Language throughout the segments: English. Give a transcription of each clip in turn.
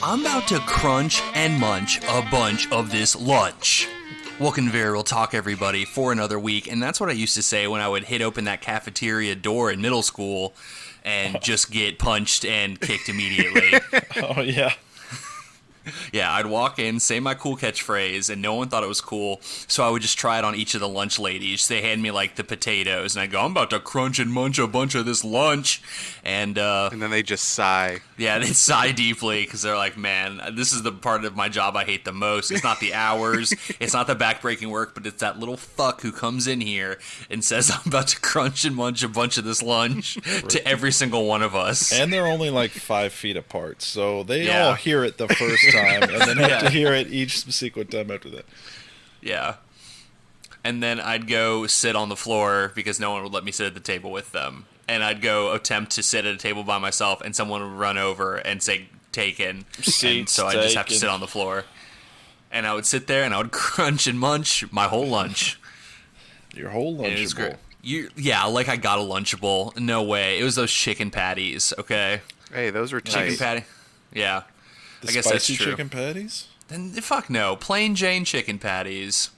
I'm about to crunch and munch a bunch of this lunch. Welcome to VRTalk, everybody, for another week. And that's what I used to say when I would hit open that cafeteria door in middle school and just get punched and kicked immediately. Oh, yeah. Yeah, I'd walk in, say my cool catchphrase, and no one thought it was cool, so I would just try it on each of the lunch ladies. They hand me, like, the potatoes, and I'd go, I'm about to crunch and munch a bunch of this lunch, and then they just sigh. Yeah, they sigh deeply, because they're like, man, this is the part of my job I hate the most. It's not the hours, it's not the back-breaking work, but it's that little fuck who comes in here and says, I'm about to crunch and munch a bunch of this lunch to every single one of us. And they're only, like, 5 feet apart, so they all hear it the first time. And then have to hear it each subsequent time after that. Yeah. And then I'd go sit on the floor because no one would let me sit at the table with them. And I'd go attempt to sit at a table by myself, and someone would run over and say, taken. And so I'd just have to sit on the floor. And I would sit there, and I would crunch and munch my whole lunch. Your whole Lunchable? Yeah, like I got a Lunchable. No way. It was those chicken patties, okay? Hey, those were tight. Chicken patty. Yeah. The I guess spicy that's true. chicken patties? Then fuck no, plain Jane chicken patties.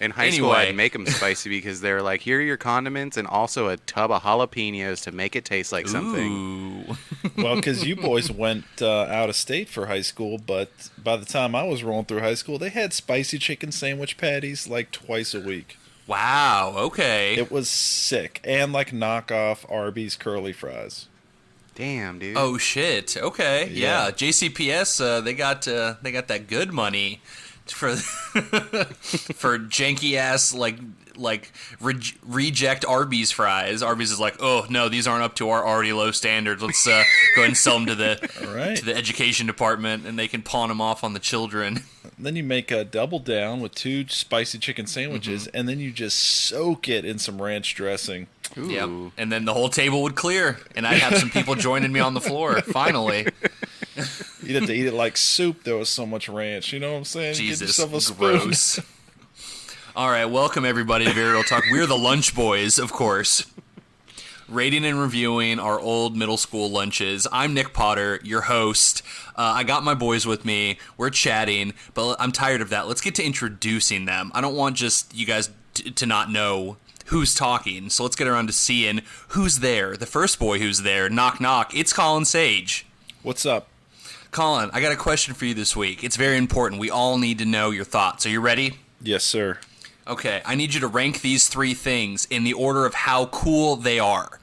In high school, I'd make them spicy because they were like, here are your condiments and also a tub of jalapenos to make it taste like something. Ooh. Well, because you boys went out of state for high school, but by the time I was rolling through high school, they had spicy chicken sandwich patties like twice a week. Wow, okay. It was sick. And like knockoff Arby's curly fries. Damn, dude. Oh shit. Okay. Yeah. JCPS. They got that good money for for janky ass reject Arby's fries. Arby's is like, oh no, these aren't up to our already low standards. Let's go ahead and sell them to the education department, and they can pawn them off on the children. Then you make a double down with 2 spicy chicken sandwiches, and then you just soak it in some ranch dressing. Ooh. Yep. And then the whole table would clear, and I'd have some people joining me on the floor. Finally. You'd have to eat it like soup. There was so much ranch. You know what I'm saying? Jesus, get yourself a spoon. gross. All right, welcome everybody to VRTalk. We're the Lunch Boys, of course. Rating and reviewing our old middle school lunches. I'm Nick Potter, your host. I got my boys with me. We're chatting, but I'm tired of that. Let's get to introducing them. I don't want just you guys to not know who's talking, so let's get around to seeing who's there. The first boy who's there, knock knock, it's Colin Sage. What's up? Colin, I got a question for you this week. It's very important. We all need to know your thoughts. Are you ready? Yes, sir. Okay, I need you to rank these 3 things in the order of how cool they are.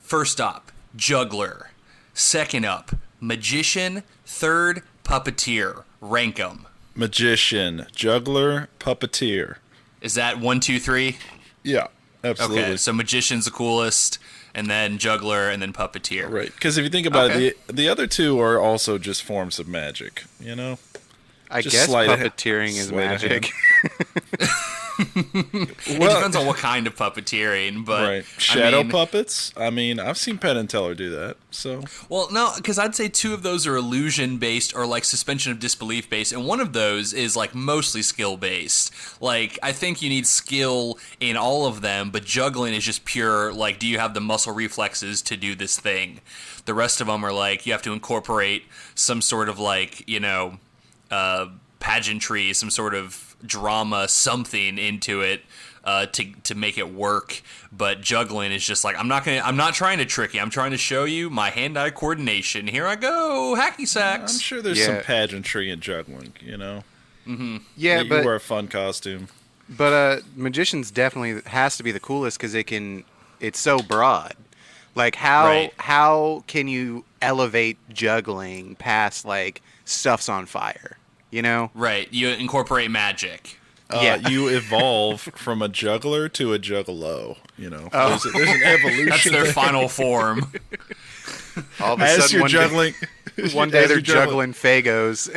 First up, juggler. Second up, magician. Third, puppeteer. Rank them. Magician, juggler, puppeteer. Is that 1, 2, 3? Yeah, absolutely. Okay, so magician's the coolest, and then juggler, and then puppeteer. Right, because if you think about it, the other 2 are also just forms of magic, you know? I just guess puppeteering is magic. It depends on what kind of puppeteering, but shadow puppets. I mean, I've seen Penn and Teller do that. So well, no, because I'd say 2 of those are illusion based or like suspension of disbelief based, and one of those is like mostly skill based. Like I think you need skill in all of them, but juggling is just pure. Like, do you have the muscle reflexes to do this thing? The rest of them are like you have to incorporate some sort of like pageantry, some sort of drama, something into it to make it work. But juggling is just like I'm not trying to trick you. I'm trying to show you my hand-eye coordination. Here I go, hacky sacks. I'm sure there's some pageantry in juggling, you know. Mm-hmm. Yeah, you but wear a fun costume. But magician's definitely has to be the coolest because it's so broad. Like how can you elevate juggling past like stuff's on fire? You know? Right. You incorporate magic. You evolve from a juggler to a juggalo. You know, there's an evolution. That's their final form. All of a sudden, one day they're juggling Fagos.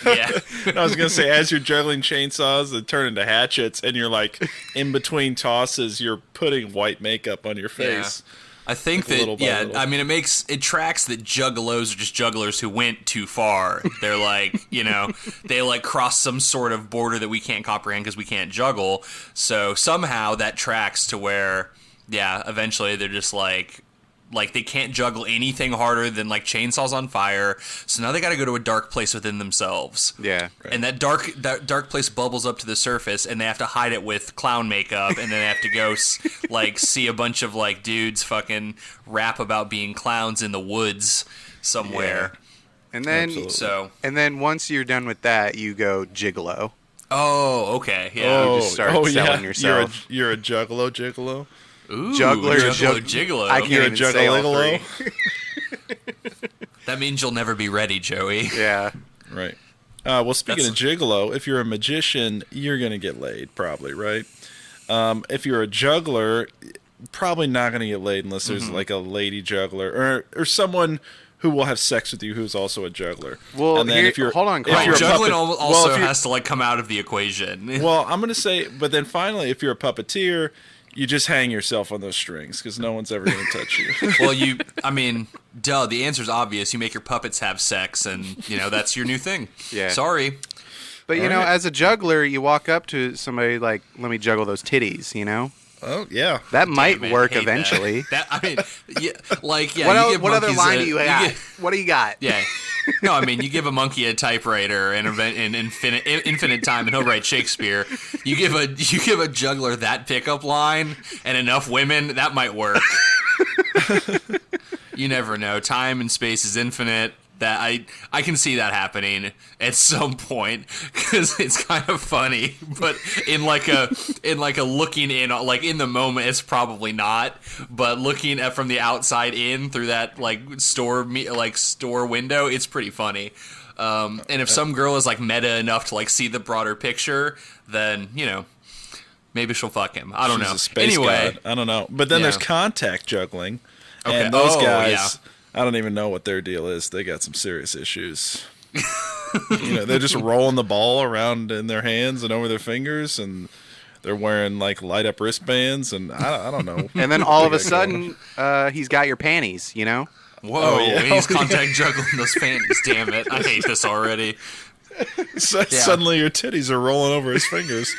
Yeah. I was gonna say, as you're juggling chainsaws, they turn into hatchets, and you're like, in between tosses, you're putting white makeup on your face. Yeah. I think that, I mean, it tracks that juggalos are just jugglers who went too far. They're like, they like cross some sort of border that we can't comprehend because we can't juggle. So somehow that tracks to where, eventually they're just like, like they can't juggle anything harder than like chainsaws on fire. So now they got to go to a dark place within themselves. Yeah. Right. And that dark place bubbles up to the surface, and they have to hide it with clown makeup, and then they have to go like see a bunch of like dudes fucking rap about being clowns in the woods somewhere. And then Absolutely. and then once you're done with that, you go gigolo. Oh, okay, yeah. You just start selling yourself. You're a gigolo. Ooh, Juggler, Gigolo. I can't You're a even say all juggalo. three. That means you'll never be ready, Joey. Yeah. Right. Well, speaking That's- of gigolo, if you're a magician, you're gonna get laid, probably, right? If you're a juggler, probably not gonna get laid unless there's like a lady juggler or someone who will have sex with you who's also a juggler. Well, and then here- if you're hold on, if Carl. you're a Juggling puppet- also if you're- has to like come out of the equation. Well, I'm gonna say, but then finally, if you're a puppeteer, you just hang yourself on those strings because no one's ever gonna touch you. Well, duh, the answer's obvious. You make your puppets have sex, and, that's your new thing. Yeah. Sorry. But, All right. as a juggler, you walk up to somebody like, let me juggle those titties, Oh yeah. That might Damn it, work hate eventually. What other line do you got? What do you got? Yeah. No, you give a monkey a typewriter and infinite time, and he'll write Shakespeare. You give a juggler that pickup line and enough women, that might work. You never know. Time and space is infinite. That I can see that happening at some point because it's kind of funny, but in like a looking in, like in the moment, it's probably not. But looking at from the outside in through that store window, it's pretty funny. And if some girl is like meta enough to like see the broader picture, then maybe she'll fuck him. I don't She's know. a space Anyway, god. I don't know. But then Yeah. there's contact juggling, Okay. and those Oh, guys, yeah. I don't even know what their deal is. They got some serious issues. They're just rolling the ball around in their hands and over their fingers, and they're wearing like light up wristbands, and I don't know. And then all of a They got going. sudden, he's got your panties, whoa, Oh, yeah. he's contact juggling those panties. Damn it, I hate this already. Suddenly your titties are rolling over his fingers.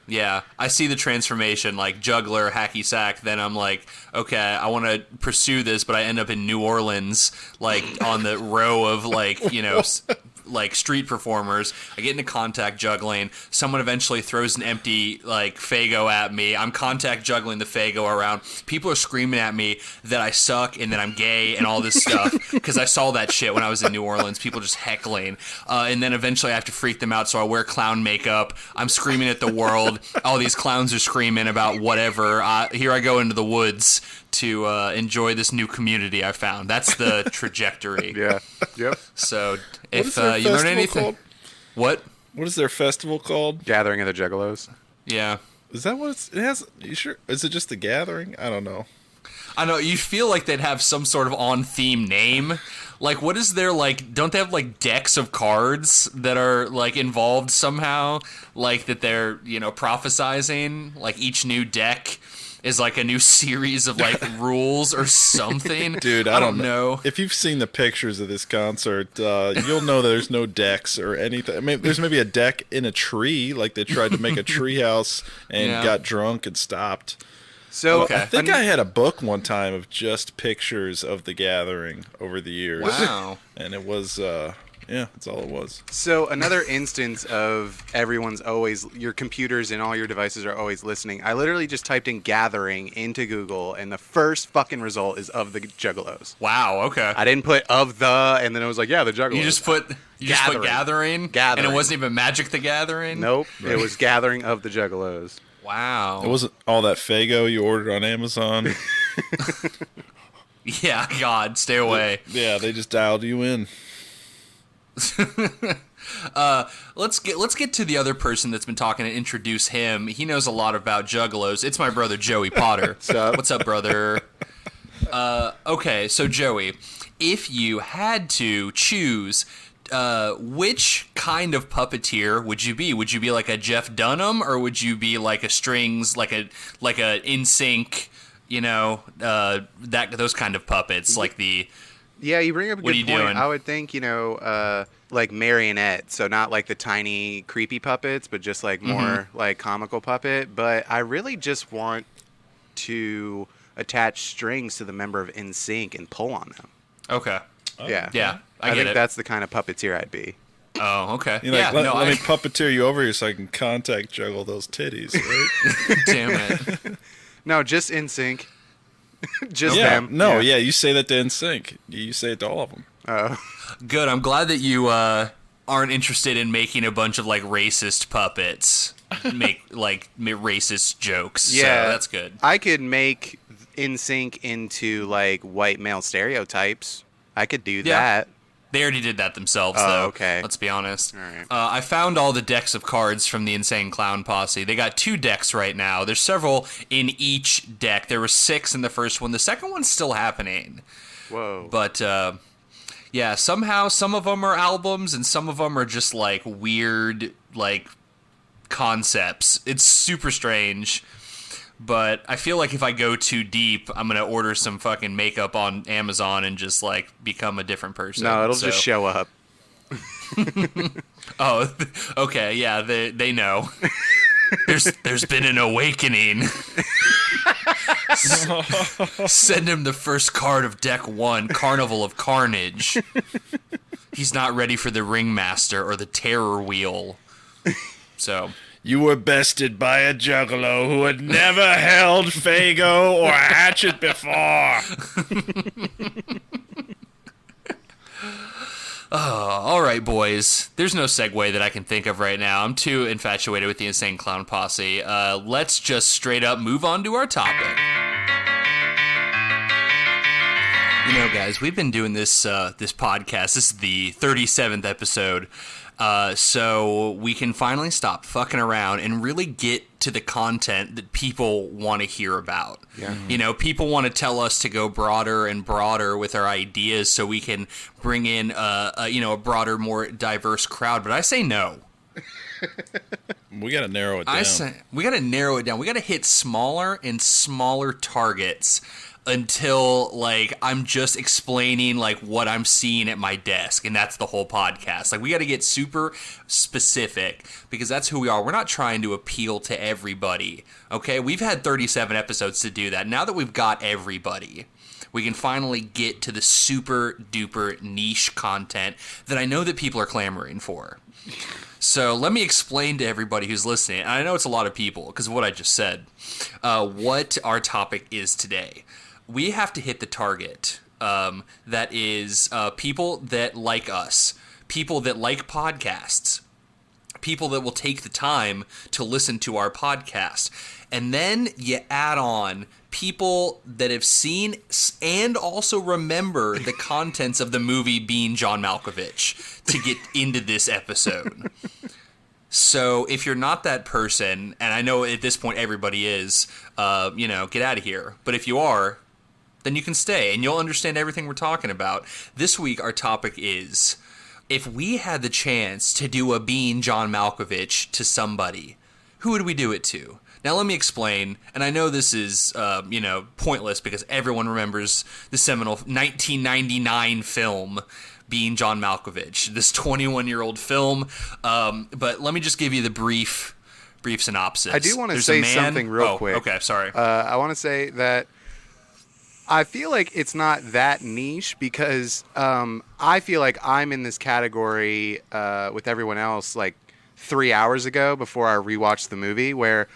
Yeah, I see the transformation, like juggler, hacky sack. Then I'm like, okay, I want to pursue this, but I end up in New Orleans, like on the row of like street performers. I get into contact juggling. Someone eventually throws an empty like Faygo at me. I'm contact juggling the Faygo around. People are screaming at me that I suck and that I'm gay and all this stuff because I saw that shit when I was in New Orleans. People just heckling, and then eventually I have to freak them out, so I wear clown makeup. I'm screaming at the world. All these clowns are screaming about whatever. Here I go into the woods to enjoy this new community I found. That's the trajectory. Yeah. Yep. So What is if their you learn festival anything, called? what? What is their festival called? Gathering of the Juggalos. Yeah, Is that what it has? You sure? Is it just the gathering? I don't know. I know. You feel like they'd have some sort of on-theme name. Like, what is their like? Don't they have like decks of cards that are like involved somehow? Like that they're prophesizing. Like each new deck is like a new series of like rules or something. Dude, I don't know. If you've seen the pictures of this concert, you'll know that there's no decks or anything. I mean, there's maybe a deck in a tree, like they tried to make a tree house and Yeah. got drunk and stopped. So Okay. I think I had a book one time of just pictures of the gathering over the years. Wow. And it was, that's all it was. So another instance of your computers and all your devices are always listening. I literally just typed in gathering into Google, and the first fucking result is of the Juggalos. Wow. Okay. I didn't put of the, and then it was like, yeah, the Juggalos. You just put gathering, Gathering. and it wasn't even Magic the Gathering. Nope. It was gathering of the Juggalos. Wow. It wasn't all that Faygo you ordered on Amazon. Yeah. God, stay away. Yeah, they just dialed you in. Let's get to the other person that's been talking and introduce him. He knows a lot about juggalos. It's my brother Joey Potter. What's up, brother? Okay, so Joey, if you had to choose, which kind of puppeteer would you be? Would you be like a Jeff Dunham, or would you be like a Strings, like a NSYNC, those kind of puppets, like the. Yeah, you bring up a What good are you point. doing? I would think, like marionette, so not like the tiny creepy puppets, but just like more like comical puppet. But I really just want to attach strings to the member of NSYNC and pull on them. Okay. Yeah. Yeah, I get think it. that's the kind of puppeteer I'd be. Oh, okay. You're like, let me puppeteer you over here so I can contact juggle those titties, right? Damn it. No, just NSYNC. Just yeah, them. no, yeah, you say that to NSYNC. You say it to all of them. Good. I'm glad that you aren't interested in making a bunch of like racist puppets make like racist jokes. Yeah, so that's good. I could make NSYNC into like white male stereotypes. I could do that. They already did that themselves, though. Okay. Let's be honest. All right. I found all the decks of cards from the Insane Clown Posse. They got 2 decks right now. There's several in each deck. There were 6 in the first one. The second one's still happening. Whoa. But, yeah, somehow some of them are albums and some of them are just, like, weird, like, concepts. It's super strange. But I feel like if I go too deep, I'm going to order some fucking makeup on Amazon and just, like, become a different person. No, it'll just show up. Oh, okay, yeah, they know. There's been an awakening. Send him the first card of deck 1, Carnival of Carnage. He's not ready for the Ringmaster or the Terror Wheel. So... You were bested by a juggalo who had never held Fago or a hatchet before. All right, boys. There's no segue that I can think of right now. I'm too infatuated with the Insane Clown Posse. Let's just straight up move on to our topic. You know, guys, we've been doing this podcast. This is the 37th episode. So we can finally stop fucking around and really get to the content that people want to hear about. Yeah. You know, people want to tell us to go broader and broader with our ideas so we can bring in a broader, more diverse crowd. But I say no. We got to narrow it down. I say we got to narrow it down. We got to hit smaller and smaller targets until, like, I'm just explaining, like, what I'm seeing at my desk, and that's the whole podcast. Like, we got to get super specific, because that's who we are. We're not trying to appeal to everybody, okay? We've had 37 episodes to do that. Now that we've got everybody, we can finally get to the super-duper niche content that I know that people are clamoring for. So let me explain to everybody who's listening, and I know it's a lot of people, because of what I just said, what our topic is today. We have to hit the target that is people that like us, people that like podcasts, people that will take the time to listen to our podcast. And then you add on people that have seen and also remember the contents of the movie Being John Malkovich to get into this episode. So if you're not that person, and I know at this point everybody is, get out of here. But if you are, then you can stay and you'll understand everything we're talking about. This week, our topic is, if we had the chance to do a Being John Malkovich to somebody, who would we do it to? Now, let me explain, and I know this is, pointless because everyone remembers the seminal 1999 film, Being John Malkovich, this 21-year-old film, but let me just give you the brief synopsis. I do want to say something real quick. Okay, sorry. I want to say that I feel like it's not that niche because I feel like I'm in this category with everyone else like 3 hours ago before I rewatched the movie where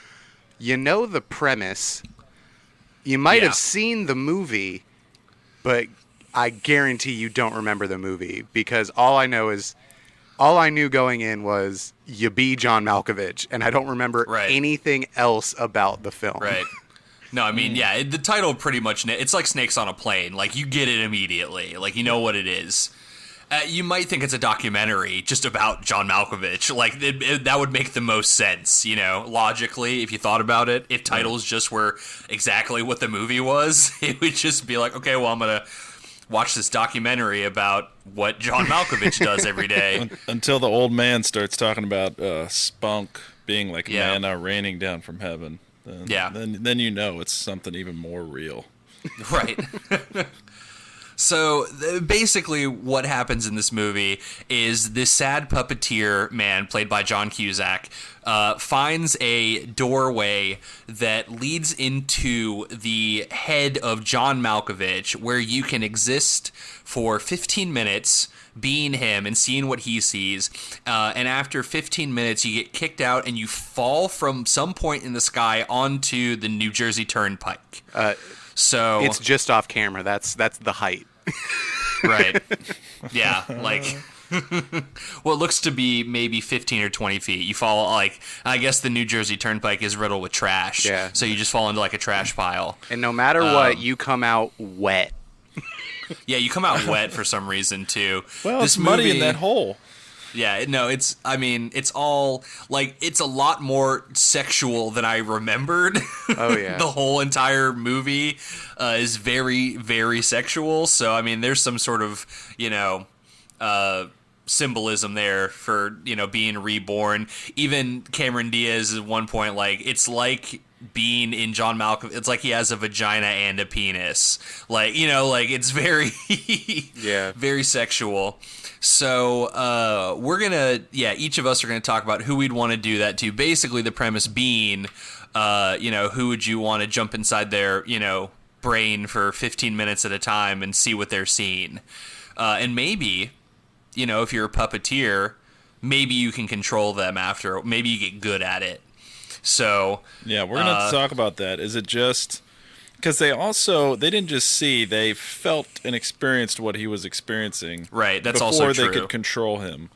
you know the premise, you might have seen the movie, but I guarantee you don't remember the movie because all I knew going in was you be John Malkovich, and I don't remember anything else about the film. Right. No, I mean, yeah, the title pretty much, it's like Snakes on a Plane. Like, you get it immediately. Like, you know what it is. You might think it's a documentary just about John Malkovich. Like, that would make the most sense, logically, if you thought about it. If titles just were exactly what the movie was, it would just be like, okay, well, I'm going to watch this documentary about what John Malkovich does every day. Until the old man starts talking about spunk being like manna raining down from heaven. Then you know it's something even more real. Right. So basically what happens in this movie is this sad puppeteer man, played by John Cusack, finds a doorway that leads into the head of John Malkovich, where you can exist for 15 minutes being him and seeing what he sees. And after 15 minutes, you get kicked out and you fall from some point in the sky onto the New Jersey Turnpike. So It's just off camera. That's the height. Right. Yeah, like what looks to be maybe 15 or 20 feet. You fall, like, I guess the New Jersey Turnpike is riddled with trash. Yeah. So you just fall into like a trash pile. And no matter what, you come out wet. Yeah, you come out wet for some reason too. Well, it's muddy in that hole. Yeah, no, it's all, like, it's a lot more sexual than I remembered. Oh, yeah. The whole entire movie is very, very sexual. So, I mean, there's some sort of, symbolism there for, being reborn. Even Cameron Diaz at one point, like, it's like being in John Malkovich. It's like he has a vagina and a penis. Like, like, it's very, Yeah. very sexual. So we're going to, each of us are going to talk about who we'd want to do that to. Basically, the premise being, who would you want to jump inside their, brain for 15 minutes at a time and see what they're seeing. And maybe, if you're a puppeteer, maybe you can control them after. Maybe you get good at it. So yeah, we're going to have to talk about that. Is it just... Because they didn't just see, they felt and experienced what he was experieing. Right, that's before also true. They could control him.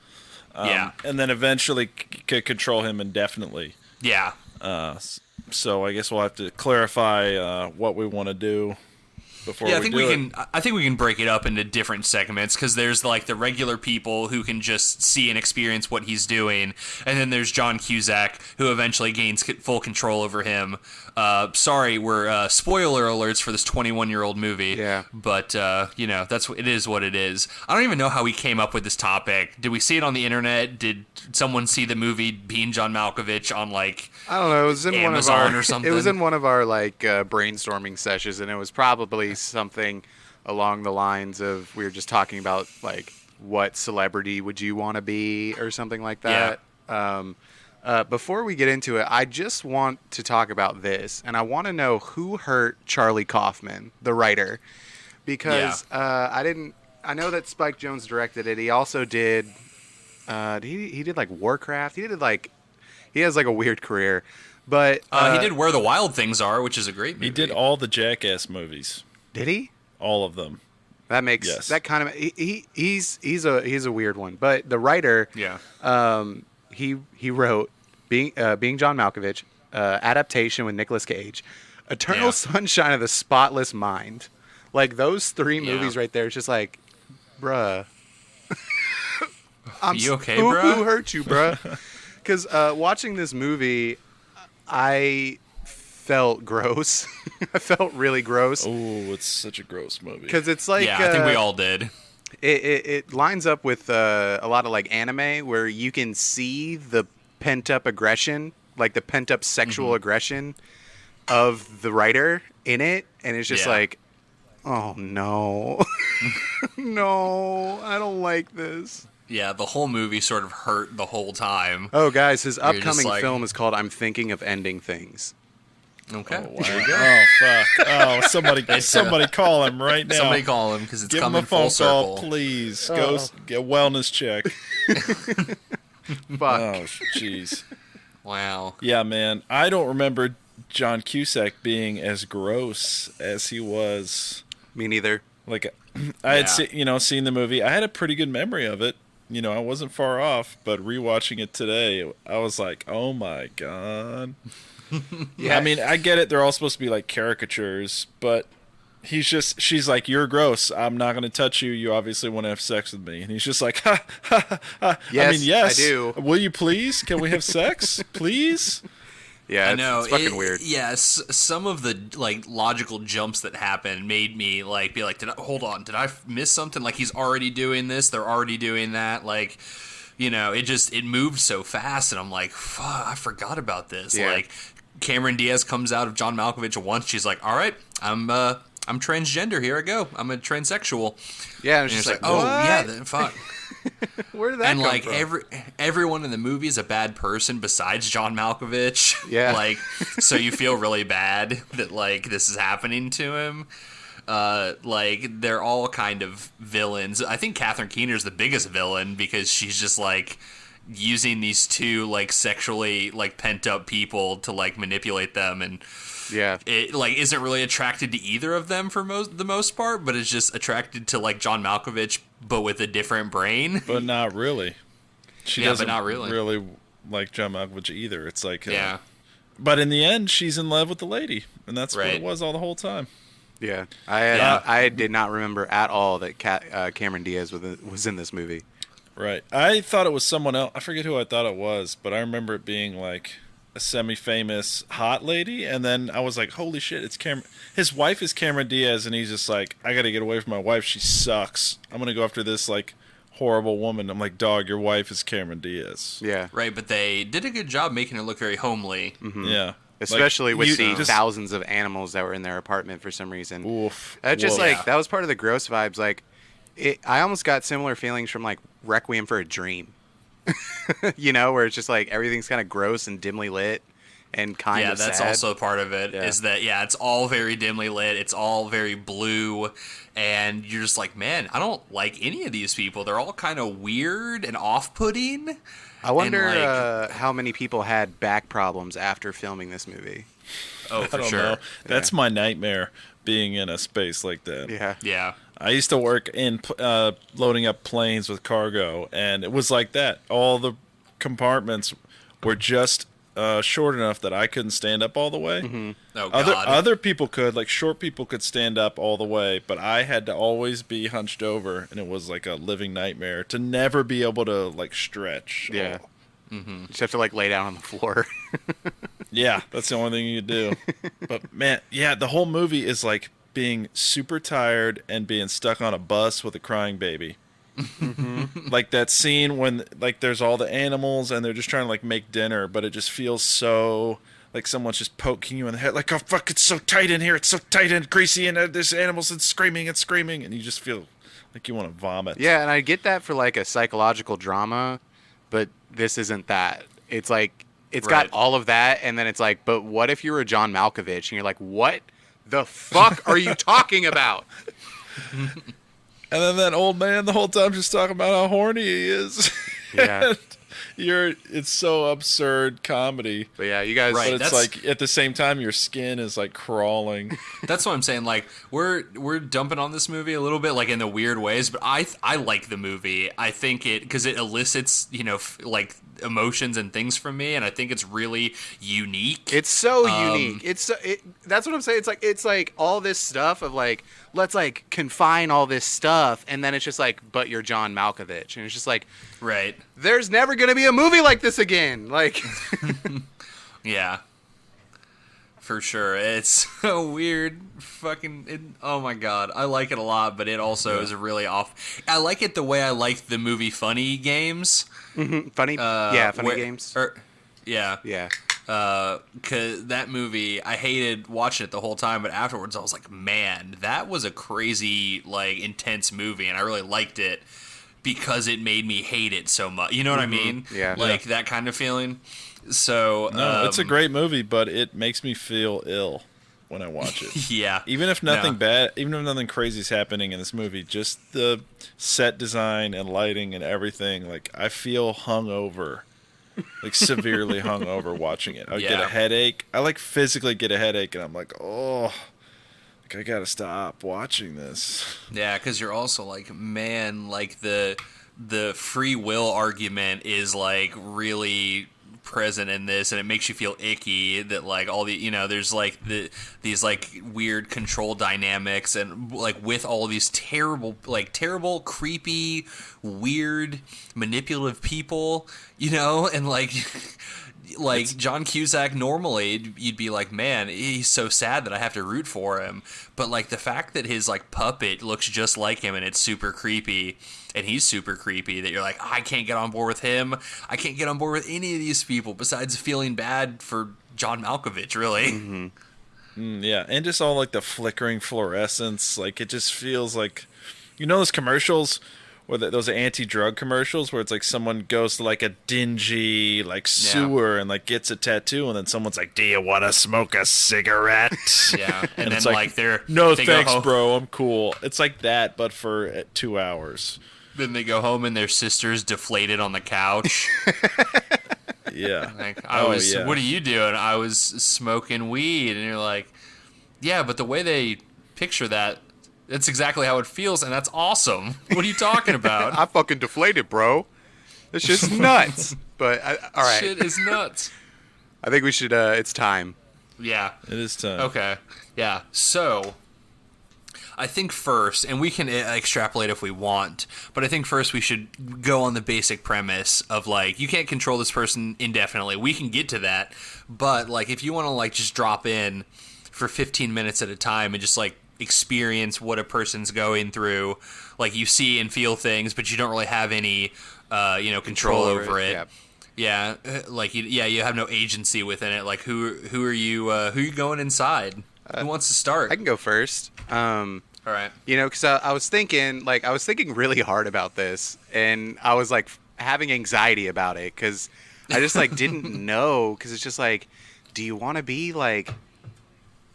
Yeah. And then eventually could control him indefinitely. Yeah. So I guess we'll have to clarify what we want to do before I we think do we can. I think we can break it up into different segments, because there's like the regular people who can just see and experience what he's doing, and then there's John Cusack, who eventually gains full control over him. Sorry, we're spoiler alerts for this 21-year-old movie. Yeah. But it is what it is. I don't even know how we came up with this topic. Did we see it on the internet? Did someone see the movie Being John Malkovich on like? I don't know. It was in Amazon one of our or something? It was in one of our like brainstorming sessions, and it was probably something along the lines of, we were just talking about like, what celebrity would you want to be or something like that. Yeah. Before we get into it, I just want to talk about this, and I want to know who hurt Charlie Kaufman, the writer, because I know that Spike Jonze directed it. He also did. He did like Warcraft. He has like a weird career, but He did Where the Wild Things Are, which is a great movie. He did all the Jackass movies. Did he? All of them. That makes that kind of he's a weird one. But the writer, he wrote Being John Malkovich, adaptation with Nicolas Cage, Eternal Sunshine of the Spotless Mind. Like those three movies right there. It's just like, bruh. You okay, bruh? Who hurt you, bruh? Because watching this movie, I felt gross. I felt really gross. Oh, it's such a gross movie. Because it's like... I think we all did. It lines up with a lot of like anime where you can see the pent-up aggression, like the pent-up sexual aggression of the writer in it. And it's just like, oh, no. No, I don't like this. Yeah, the whole movie sort of hurt the whole time. Oh, guys, his upcoming like... film is called I'm Thinking of Ending Things. Okay. Oh, wow. There you go. Oh, fuck. Oh, somebody call him right now. Somebody call him, because it's Give coming him a phone full circle. call, please. Go get a wellness check. Fuck. Oh, jeez. Wow. Yeah, man. I don't remember John Cusack being as gross as he was. Me neither. Like, I had seen the movie. I had a pretty good memory of it. I wasn't far off, but rewatching it today, I was like, oh my God. Yeah. I mean, I get it. They're all supposed to be like caricatures, but she's like, you're gross. I'm not going to touch you. You obviously want to have sex with me. And he's just like, ha, ha, ha, ha. Yes, I mean, yes. I do. Will you please? Can we have sex? Please? Yeah, I know. It's fucking weird. Yes, some of the like logical jumps that happened made me like be like, hold on, did I miss something? Like, he's already doing this, they're already doing that. Like, it moved so fast, and I'm like, fuck, I forgot about this. Yeah. Like, Cameron Diaz comes out of John Malkovich once, she's like, all right, I'm I'm transgender. Here I go. I'm a transsexual. Yeah, And it's just it's like, oh what? yeah, then fuck. Where did that And come like from? everyone in the movie is a bad person besides John Malkovich. Yeah. Like, so you feel really bad that like this is happening to him. Like they're all kind of villains. I think Catherine Keener's the biggest villain because she's just like using these two like sexually like pent up people to like manipulate them, and Yeah. it like isn't really attracted to either of them for the most part, but is just attracted to like John Malkovich but with a different brain. But not really. She Yeah, but doesn't not really. like John Malkovich either. It's like, Yeah. But in the end, she's in love with the lady, and that's what Right. it was all the whole time. Yeah. Yeah. I did not remember at all that Cameron Diaz was in this movie. Right. I thought it was someone else. I forget who I thought it was, but I remember it being like a semi-famous hot lady, and then I was like, holy shit, it's Cameron. His wife is Cameron Diaz, and he's just like, I gotta get away from my wife. She sucks. I'm gonna go after this like horrible woman. I'm like, dog, your wife is Cameron Diaz. Yeah. Right, but they did a good job making her look very homely. Yeah. Especially Like, with you the just- thousands of animals that were in their apartment for some reason. Oof. That just Woof. like Yeah. that was part of the gross vibes. Like, I almost got similar feelings from like Requiem for a Dream. You know, where it's just like everything's kind of gross and dimly lit and kind Yeah, of that's sad. also part of it. Is Yeah. that it's all very dimly lit, it's all very blue, and you're just like, man, I don't like any of these people. They're all kind of weird and off-putting. I wonder like- how many people had back problems after filming this movie. Oh, I for don't sure. know. That's my nightmare, being in a space like that. Yeah. Yeah. I used to work in loading up planes with cargo, and it was like that. All the compartments were just short enough that I couldn't stand up all the way. Oh god. Other people could, like short people could stand up all the way, but I had to always be hunched over, and it was like a living nightmare to never be able to like stretch. Yeah. Oh. You just have to like lay down on the floor. Yeah, that's the only thing you do. But man, yeah, the whole movie is like being super tired and being stuck on a bus with a crying baby. Like that scene when like there's all the animals and they're just trying to like make dinner, but it just feels so like someone's just poking you in the head, like, oh fuck, it's so tight in here, it's so tight and greasy, and there's animals and screaming, and you just feel like you want to vomit. Yeah, and I get that for like a psychological drama, but this isn't that. It's like it's Right. got all of that, and then it's like, but what if you were John Malkovich and you're like, what the fuck are you talking about? And then that old man the whole time just talking about how horny he is. Yeah. It's so absurd comedy. But yeah, you guys. Right. But it's that's- like at the same time your skin is like crawling. That's what I'm saying. Like we're dumping on this movie a little bit, like in the weird ways, but I like the movie. I think it because it elicits like emotions and things from me, and I think it's really unique. It's so unique. That's what I'm saying. It's like all this stuff of like, let's like confine all this stuff, and then it's just like, but you're John Malkovich, and it's just like, right. there's never gonna be a movie like this again. Like, Yeah. For sure. It's so weird. Oh my god. I like it a lot, but it also is really off. I like it the way I like the movie Funny Games. funny, funny where- games. Yeah. Yeah, Cause that movie, I hated watching it the whole time, but afterwards I was like, man, that was a crazy, like, intense movie, and I really liked it because it made me hate it so much. You know what I mean? Yeah. Like, that kind of feeling. So, No, it's a great movie, but it makes me feel ill when I watch it. Yeah. Even if nothing No. bad, even if nothing crazy is happening in this movie, just the set design and lighting and everything, like I feel hungover, like severely hungover watching it. I get Yeah. a headache. I like physically get a headache, and I'm like, oh, like I gotta stop watching this. Yeah, because you're also like, man, like the free will argument is like really present in this, and it makes you feel icky that like all the there's like these like weird control dynamics, and like with all these terrible creepy weird manipulative people, and like John Cusack, normally you'd be like, man, he's so sad that I have to root for him, but like the fact that his like puppet looks just like him and it's super creepy, and he's super creepy, that you're like, I can't get on board with him. I can't get on board with any of these people besides feeling bad for John Malkovich, really. Yeah, and just all like the flickering fluorescence. Like it just feels like, those commercials, or those anti-drug commercials where it's like someone goes to like a dingy like sewer and like gets a tattoo, and then someone's like, "Do you want to smoke a cigarette?" Yeah, and then it's like they're no they thanks, bro. I'm cool. It's like that, but for 2 hours. Then they go home and their sister's deflated on the couch. Yeah. Like Yeah. What are you doing? I was smoking weed, and you're like, yeah, but the way they picture that, that's exactly how it feels, and that's awesome. What are you talking about? I fucking deflated, bro. It's just nuts. But all right, Shit is nuts. I think we should. It's time. Yeah. It is time. Okay. Yeah. So, I think first, and we can extrapolate if we want, but I think first we should go on the basic premise of like, you can't control this person indefinitely. We can get to that, but like, if you want to like just drop in for 15 minutes at a time and just like experience what a person's going through, like you see and feel things, but you don't really have any, control over it. Yeah. Like you have no agency within it. Like who are you going inside? Who wants to start? I can go first. All right. Because I was thinking really hard about this, and I was like having anxiety about it because I just like didn't know, because it's just like, do you want to be like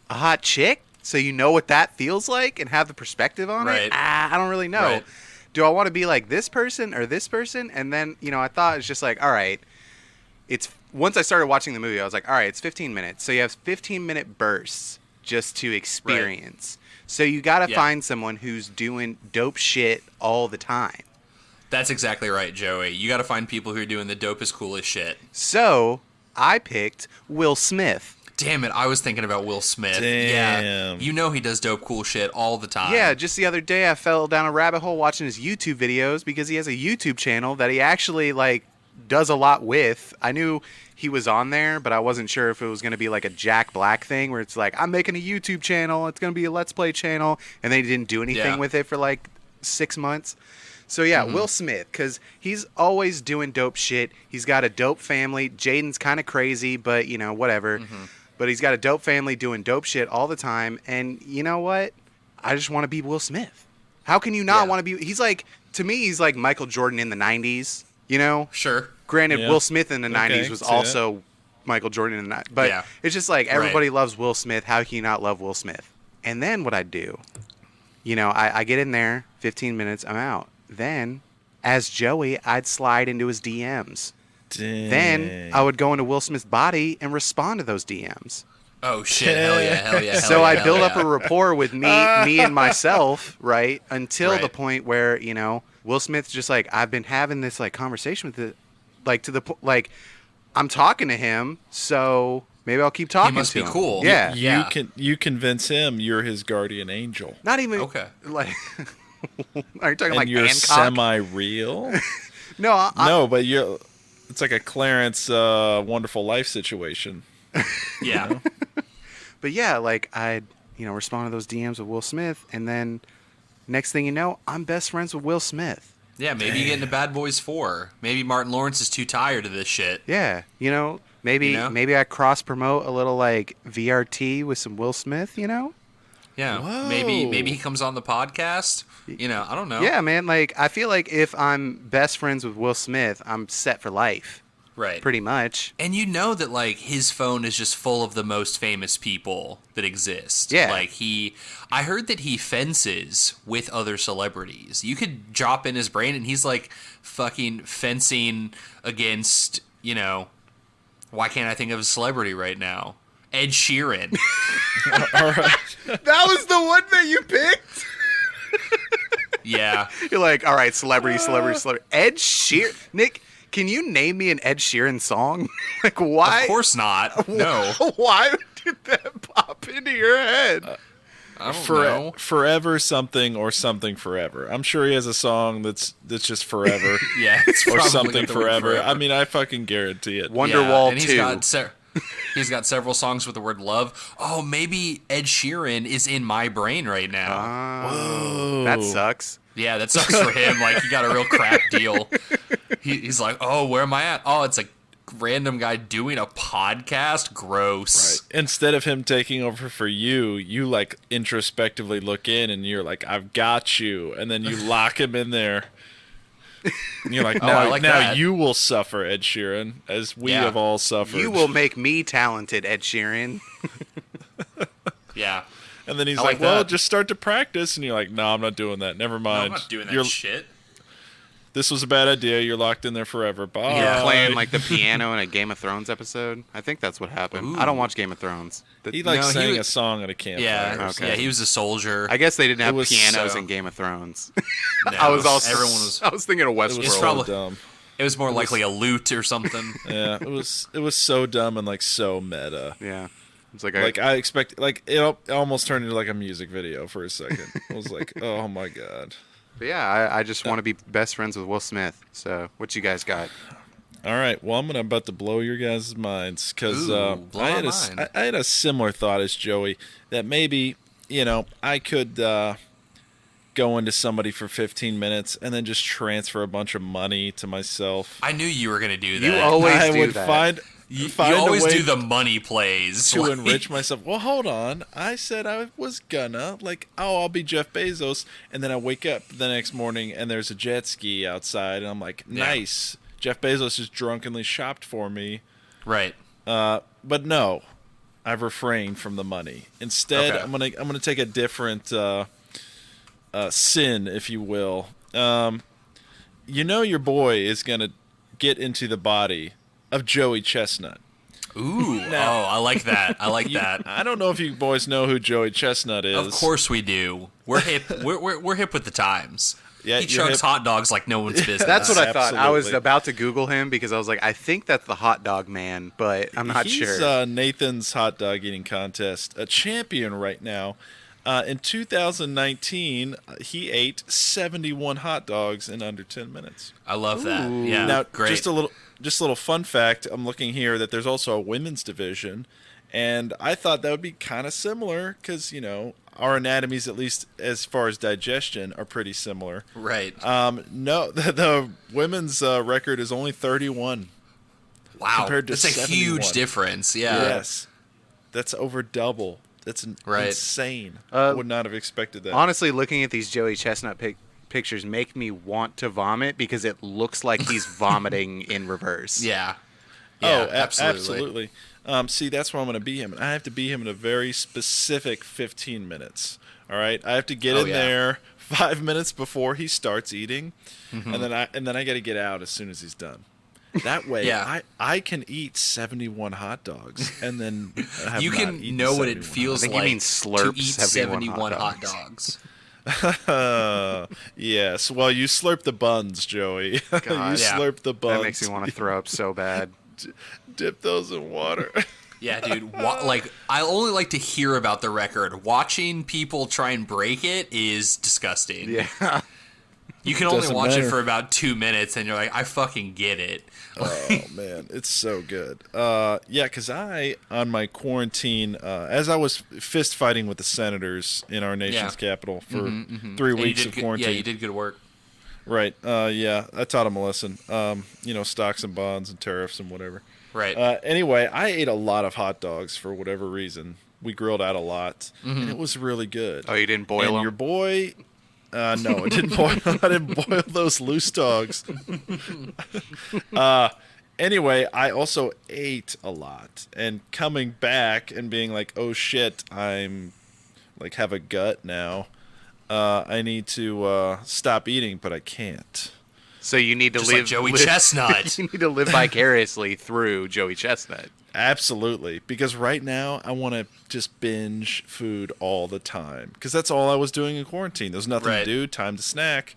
a hot chick so you know what that feels like and have the perspective on it? I don't really know. Right. Do I want to be like this person or this person? And then, I thought it's just like, all right, once I started watching the movie, I was like, all right, it's 15 minutes. So you have 15-minute bursts just to experience. Right. So you got to find someone who's doing dope shit all the time. That's exactly right, Joey. You got to find people who are doing the dopest, coolest shit. So I picked Will Smith. Damn it, I was thinking about Will Smith. Damn. Yeah, he does dope, cool shit all the time. Yeah, just the other day I fell down a rabbit hole watching his YouTube videos, because he has a YouTube channel that he actually like does a lot with. I knew he was on there, but I wasn't sure if it was going to be like a Jack Black thing where it's like, I'm making a YouTube channel, it's going to be a Let's Play channel, and they didn't do anything with it for like 6 months. So yeah, Will Smith, because he's always doing dope shit. He's got a dope family. Jaden's kind of crazy, but whatever. But he's got a dope family doing dope shit all the time. And you know what? I just want to be Will Smith. How can you not want to be? He's like, to me, he's like Michael Jordan in the 90s, Sure. Granted, Will Smith in the 90s was also Michael Jordan in the 90s. But it's just like, everybody loves Will Smith. How can you not love Will Smith? And then what I do, I get in there, 15 minutes, I'm out. Then, as Joey, I'd slide into his DMs. Dang. Then I would go into Will Smith's body and respond to those DMs. Oh shit! Hell yeah! So I build up a rapport with me and myself, right? Until the point where Will Smith's just like, I've been having this like conversation with it, like to the like, I'm talking to him, so maybe I'll keep talking. He must to be him. cool. Yeah, You convince him you're his guardian angel. Not even like. Are you talking and like you're Hancock? semi-real? No, but it's like a Clarence Wonderful Life situation. Yeah. But yeah, like I'd respond to those DMs with Will Smith, and then next thing you know, I'm best friends with Will Smith. Yeah, maybe you get into Bad Boys 4. Maybe Martin Lawrence is too tired of this shit. Yeah, maybe I cross promote a little like VRT with some Will Smith. Yeah. Whoa. Maybe he comes on the podcast. I don't know. Yeah, man. Like, I feel like if I'm best friends with Will Smith, I'm set for life. Right. Pretty much. And that like his phone is just full of the most famous people that exist. Yeah. Like I heard that he fences with other celebrities. You could drop in his brain and he's like fucking fencing against, why can't I think of a celebrity right now? Ed Sheeran. All right. That was the one that you picked? Yeah. You're like, all right, celebrity. Ed Sheeran. Nick, can you name me an Ed Sheeran song? Like, why? Of course not. No. Why did that pop into your head? I don't know. Forever something or something forever. I'm sure he has a song that's just forever. Yeah. It's or probably something the word forever. I mean, I fucking guarantee it. Wonderwall and 2. He's got several songs with the word love. Oh, maybe Ed Sheeran is in my brain right now. Whoa. That sucks. Yeah, that sucks for him. Like, he got a real crap deal. He's like, oh, where am I at? Oh, it's like random guy doing a podcast. Gross. Right. Instead of him taking over for you, you like introspectively look in and you're like, I've got you. And then you lock him in there. And you're like, I like now that. you will suffer, Ed Sheeran, as we have all suffered. You will make me talented, Ed Sheeran. Yeah. And then he's I like, like well, that. just start to practice. And you're like, no, I'm not doing that. Never No, mind. I'm not doing that You're- shit. This was a bad idea. You're locked in there forever. Bye. Yeah. Playing like the piano in a Game of Thrones episode. I think that's what happened. I don't watch Game of Thrones. He like No, he sang was- a song at a campfire. Yeah. or Okay. something. Yeah, he was a soldier. I guess they didn't have was pianos so- in Game of Thrones. No, I was also everyone was. I was thinking of It was Westworld. so probably- dumb. It was more likely a lute or something. Yeah, it was so dumb and like so meta. Yeah. It's like, Like I expect, like it almost turned into like a music video for a second. I was like, oh my god. but yeah, I just want to be best friends with Will Smith. So what you guys got? All right, well I'm about to blow your guys' minds because Ooh, blow I our had mind. I had a similar thought as Joey that maybe I could go into somebody for 15 minutes and then just transfer a bunch of money to myself. I knew you were gonna do that. You always I do would that. You find a always way do the money plays to Like- enrich myself. Well, hold on. I said I was gonna I'll be Jeff Bezos, and then I wake up the next morning and there's a jet ski outside, and I'm like, nice. Jeff Bezos just drunkenly shopped for me. Right. But no, I've refrained from the money. Instead, Okay. I'm gonna take a different sin, if you will. Your boy is gonna get into the body of Joey Chestnut. Ooh. Now- I like that. I like that. I don't know if you boys know who Joey Chestnut is. Of course we do. We're hip. We're hip with the times. Yeah, he you're chugs hip. hot dogs like no one's business. That's what I thought. I was Absolutely. about to Google him because I was like, I think that's the hot dog man, but I'm not He's sure. Nathan's hot dog eating contest, a champion right now. In 2019, he ate 71 hot dogs in under 10 minutes. I love that. Ooh. Yeah. Now, great. just a little fun fact. I'm looking here that there's also a women's division, and I thought that would be kind of similar because our anatomies, at least as far as digestion, are pretty similar. Right. No, the women's record is only 31. Wow. compared to That's a 71. huge difference. Yeah. Yes, that's over double. That's Right. insane. I would not have expected that. Honestly, looking at these Joey Chestnut pictures make me want to vomit because it looks like he's vomiting in reverse. Yeah. Yeah, Absolutely. See, that's where I'm going to be him. I have to be him in a very specific 15 minutes. All right, I have to get in yeah. there 5 minutes before he starts eating, Mm-hmm. and then I got to get out as soon as he's done. That way, Yeah. I can eat 71 hot dogs, and then have You not can eaten know what it 71 feels I think you like mean to slurp eat 71 hot hot dogs. Yes. Well, you slurp the buns, Joey. you God. Yeah. slurp the buns. That makes me want to throw up so bad. Dip those in water. Yeah, dude. I only like to hear about the record. Watching people try and break it is disgusting. Yeah. You can only Doesn't watch it matter. for about 2 minutes, and you're like, I fucking get it. Oh man, it's so good. Yeah, because on my quarantine, as I was fist fighting with the senators in our nation's capital for 3 And you weeks did of good- quarantine. Yeah, you did good work. Right. Yeah, I taught them a lesson. Stocks and bonds and tariffs and whatever. Right. Anyway, I ate a lot of hot dogs for whatever reason. We grilled out a lot, and it was really good. Oh, you didn't boil and them? your boy, no, I didn't boil. I didn't boil those loose dogs. Anyway, I also ate a lot, and coming back and being like, "Oh shit, I'm like have a gut now. I need to stop eating, but I can't." So you need to Just live like Joey Chestnut. You need to live vicariously through Joey Chestnut. Absolutely, because right now I want to just binge food all the time because that's all I was doing in quarantine. There's nothing Right. to do, time to snack,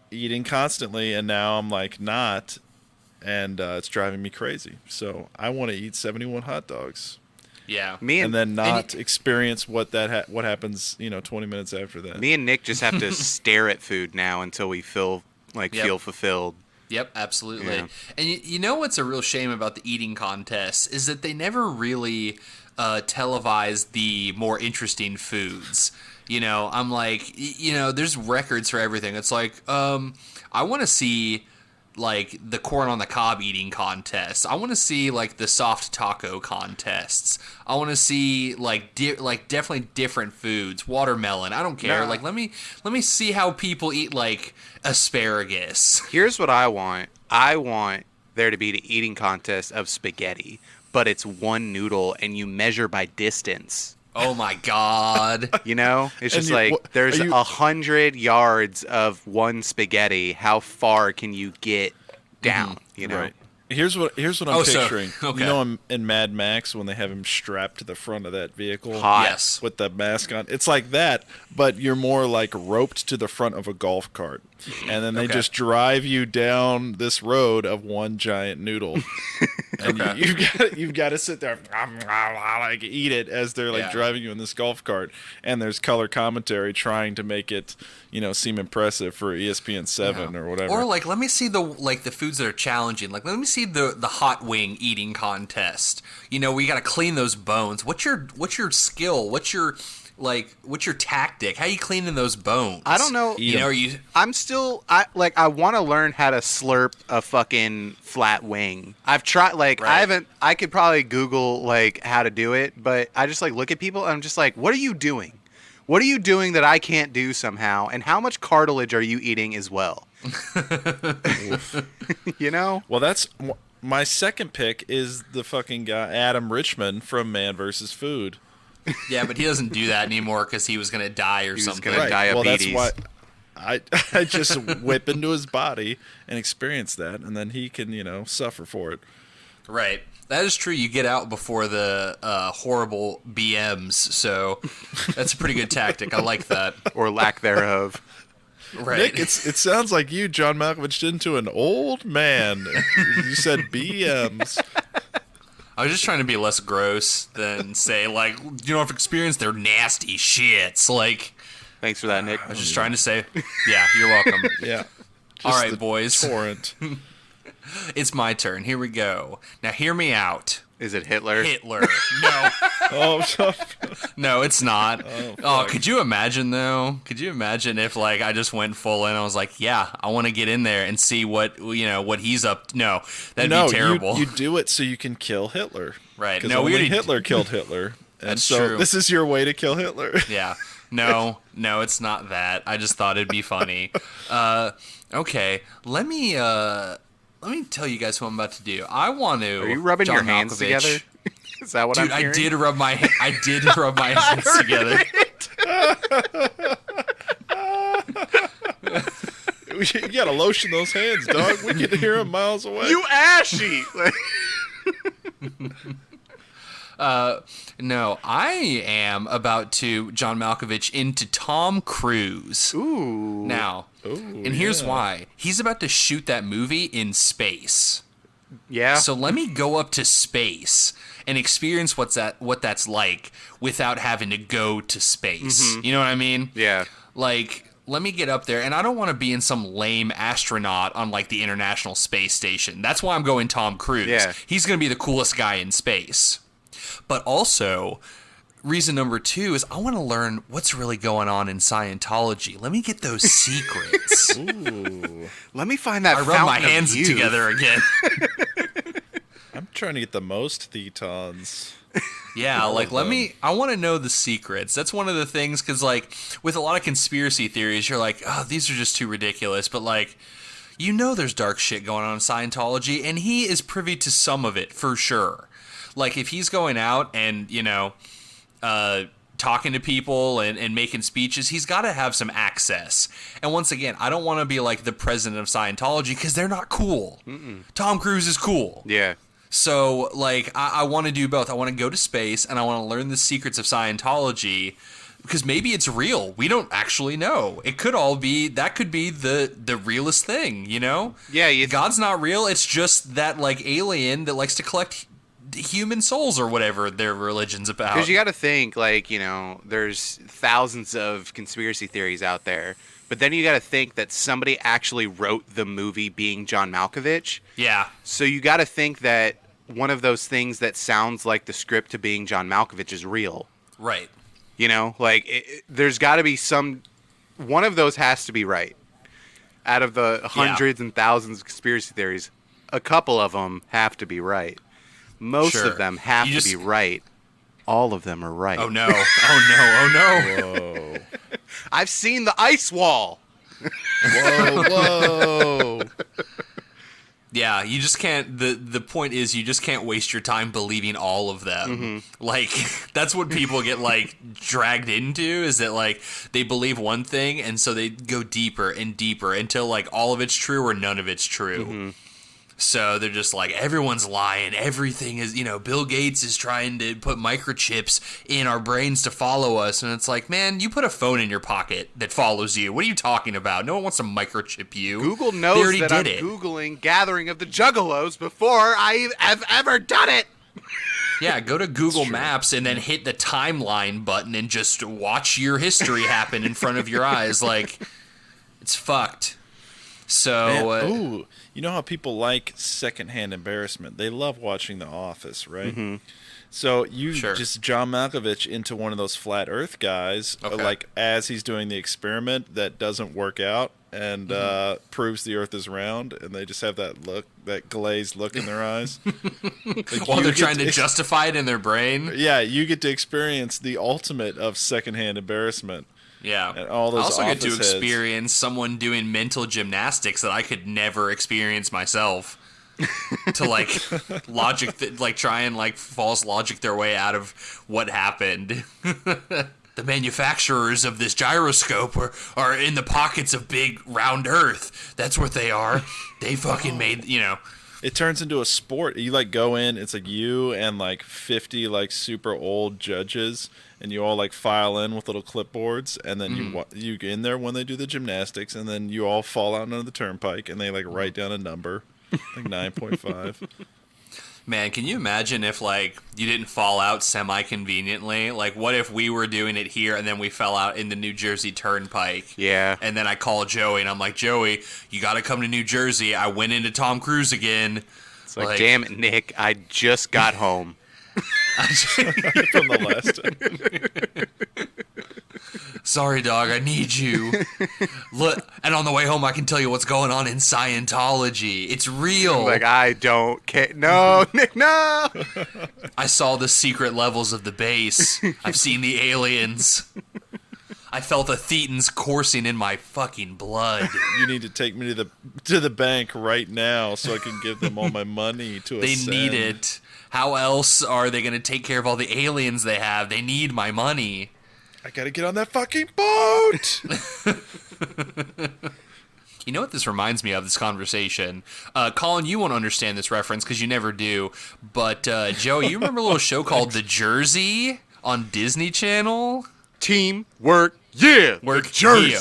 eating constantly, and now I'm like not, and it's driving me crazy. So I want to eat 71 hot dogs Yeah. Me and then not and experience what happens 20 minutes after that. Me and Nick just have to stare at food now until we feel Yep. fulfilled. Yep, absolutely. Yeah. And you know what's a real shame about the eating contests is that they never really televise the more interesting foods. I'm like, there's records for everything. It's like, I want to see like the corn on the cob eating contests. I want to see like the soft taco contests. I want to see like definitely different foods. Watermelon. I don't care. Nah. Like let me see how people eat like asparagus. Here's what I want. I want there to be the eating contest of spaghetti, but it's one noodle and you measure by distance. Oh my god. You know, it's And just you- like what- there's are you- 100 yards of one spaghetti. How far can you get down? You know, Right. Here's what I'm Oh, so- picturing. okay. You know, in Mad Max when they have him strapped to the front of that vehicle Hot. Yes. with the mask on. It's like that, but you're more like roped to the front of a golf cart, and then they Okay. just drive you down this road of one giant noodle. And Okay. you've got to sit there like eat it as they're like Yeah. driving you in this golf cart, and there's color commentary trying to make it seem impressive for ESPN 7 or whatever. Or like let me see the foods that are challenging. Like let me see the hot wing eating contest. You know, we got to clean those bones. What's your skill? What's your tactic? How you cleaning those bones? I don't know. You know, are you I'm still I want to learn how to slurp a fucking flat wing. I've tried Right. I could probably Google like how to do it, but I just like look at people and I'm just like, what are you doing? What are you doing that I can't do somehow? And how much cartilage are you eating as well? You know? Well, that's my second pick is the fucking guy Adam Richman from Man vs. Food. Yeah, but he doesn't do that anymore because he was gonna die or was something. gonna die. Well, that's Diabetes. why I just whip into his body and experience that, and then he can suffer for it. Right. That is true. You get out before the horrible BMs, so that's a pretty good tactic. I like that. Or lack thereof. Right. Nick, it sounds like you, John Malkovich, into an old man. You said BMs. I was just trying to be less gross than say, like, you know, I've experienced their nasty shits. Like, Thanks for that, Nick. I was just trying to say, yeah, you're welcome. Yeah. All Just right, the boys. Torrent. It's my turn. Here we go. Now, hear me out. Is it Hitler? Hitler. No. Oh, No, it's not. fuck. Oh, could you imagine, though? Could you imagine if, like, I just went full in? I was like, yeah, I want to get in there and see what he's up to. No, that'd be terrible. You do it so you can kill Hitler. Right. Because No, we only already- Hitler killed Hitler. And That's so true. this is your way to kill Hitler. Yeah. No, it's not that. I just thought it'd be funny. Okay, let me tell you guys what I'm about to do. I want to. Are you rubbing John your hands Malkovich. Is that what Dude, I'm hearing? I did rub my hands together. You gotta lotion those hands, dog. We can hear them miles away. You ashy! No, I am about to John Malkovich into Tom Cruise. Ooh. Now, and here's why. He's about to shoot that movie in space. Yeah. So let me go up to space and experience what that's like without having to go to space. You know what I mean? yeah. Like, let me get up there, and I don't want to be in some lame astronaut on, like, the International Space Station. That's why I'm going Tom Cruise. Yeah. He's going to be the coolest guy in space. But also, reason number 2 is I want to learn what's really going on in Scientology. Let me get those secrets. Ooh. Let me find that I rub my fountain of hands youth. together again. I'm trying to get the most thetons. Yeah, like I want to know the secrets. That's one of the things, because like with a lot of conspiracy theories, you're like, oh, these are just too ridiculous. But like, there's dark shit going on in Scientology, and he is privy to some of it for sure. Like if he's going out and talking to people and making speeches, he's got to have some access. And once again, I don't want to be like the president of Scientology because they're not cool. Tom Cruise is cool. Yeah. So, like, I want to do both. I want to go to space, and I want to learn the secrets of Scientology, because maybe it's real. We don't actually know. It could all be, that could be the realest thing, you know? Yeah. God's not real. It's just that, like, alien that likes to collect human souls or whatever their religion's about. Because you got to think, like, there's thousands of conspiracy theories out there. But then you got to think that somebody actually wrote the movie being John Malkovich. Yeah. So you got to think that one of those things that sounds like the script to being John Malkovich is real. Right. Like, there's got to be one of those has to be right. Out of the hundreds and thousands of conspiracy theories, a couple of them have to be right. Most of them have to be right. All of them are right. Oh, no. Oh, no. Oh, no. Whoa. I've seen the ice wall. Whoa. Yeah, you just can't. The point is, you just can't waste your time believing all of them. Like, that's what people get, like, dragged into, is that, like, they believe one thing, and so they go deeper and deeper until, like, all of it's true or none of it's true. So they're just like, everyone's lying. Everything is, Bill Gates is trying to put microchips in our brains to follow us. And it's like, man, you put a phone in your pocket that follows you. What are you talking about? No one wants to microchip you. Google knows that I'm Googling Gathering of the Juggalos before I have ever done it. Yeah, go to Google Maps and then hit the timeline button and just watch your history happen in front of your eyes. Like, it's fucked. So, you know how people like secondhand embarrassment? They love watching The Office, right? So you just John Malkovich into one of those flat Earth guys, like as he's doing the experiment that doesn't work out and proves the Earth is round, and they just have that look, that glazed look in their eyes. Like, while they're trying to justify it in their brain. Yeah, you get to experience the ultimate of secondhand embarrassment. Yeah. And all those I also get to office heads. experience someone doing mental gymnastics that I could never experience myself. To like try and like false logic their way out of what happened. The manufacturers of this gyroscope are in the pockets of big round Earth. That's what they are. They fucking made, It turns into a sport. You like go in, it's like you and like 50 like super old judges, and you all like file in with little clipboards, and then you get in there when they do the gymnastics, and then you all fall out onto the turnpike, and they like write down a number, like 9.5. Man, can you imagine if, like, you didn't fall out semi-conveniently? Like, what if we were doing it here and then we fell out in the New Jersey Turnpike? Yeah. And then I call Joey and I'm like, Joey, you got to come to New Jersey. I went into Tom Cruise again. It's like, damn it, Nick. I just got home. From the last time. Sorry, dog, I need you. Look, and on the way home, I can tell you what's going on in Scientology. It's real. Like, I don't care. No, Nick, no. I saw the secret levels of the base. I've seen the aliens. I felt the thetans coursing in my fucking blood. You need to take me to the bank right now so I can give them all my money to They ascend. need it. How else are they going to take care of all the aliens they have? They need my money. I gotta get on that fucking boat! You know what this reminds me of, this conversation? Colin, you won't understand this reference because you never do. But, Joe, you remember a little show called The Jersey on Disney Channel? Teamwork, yeah! Work, Jersey.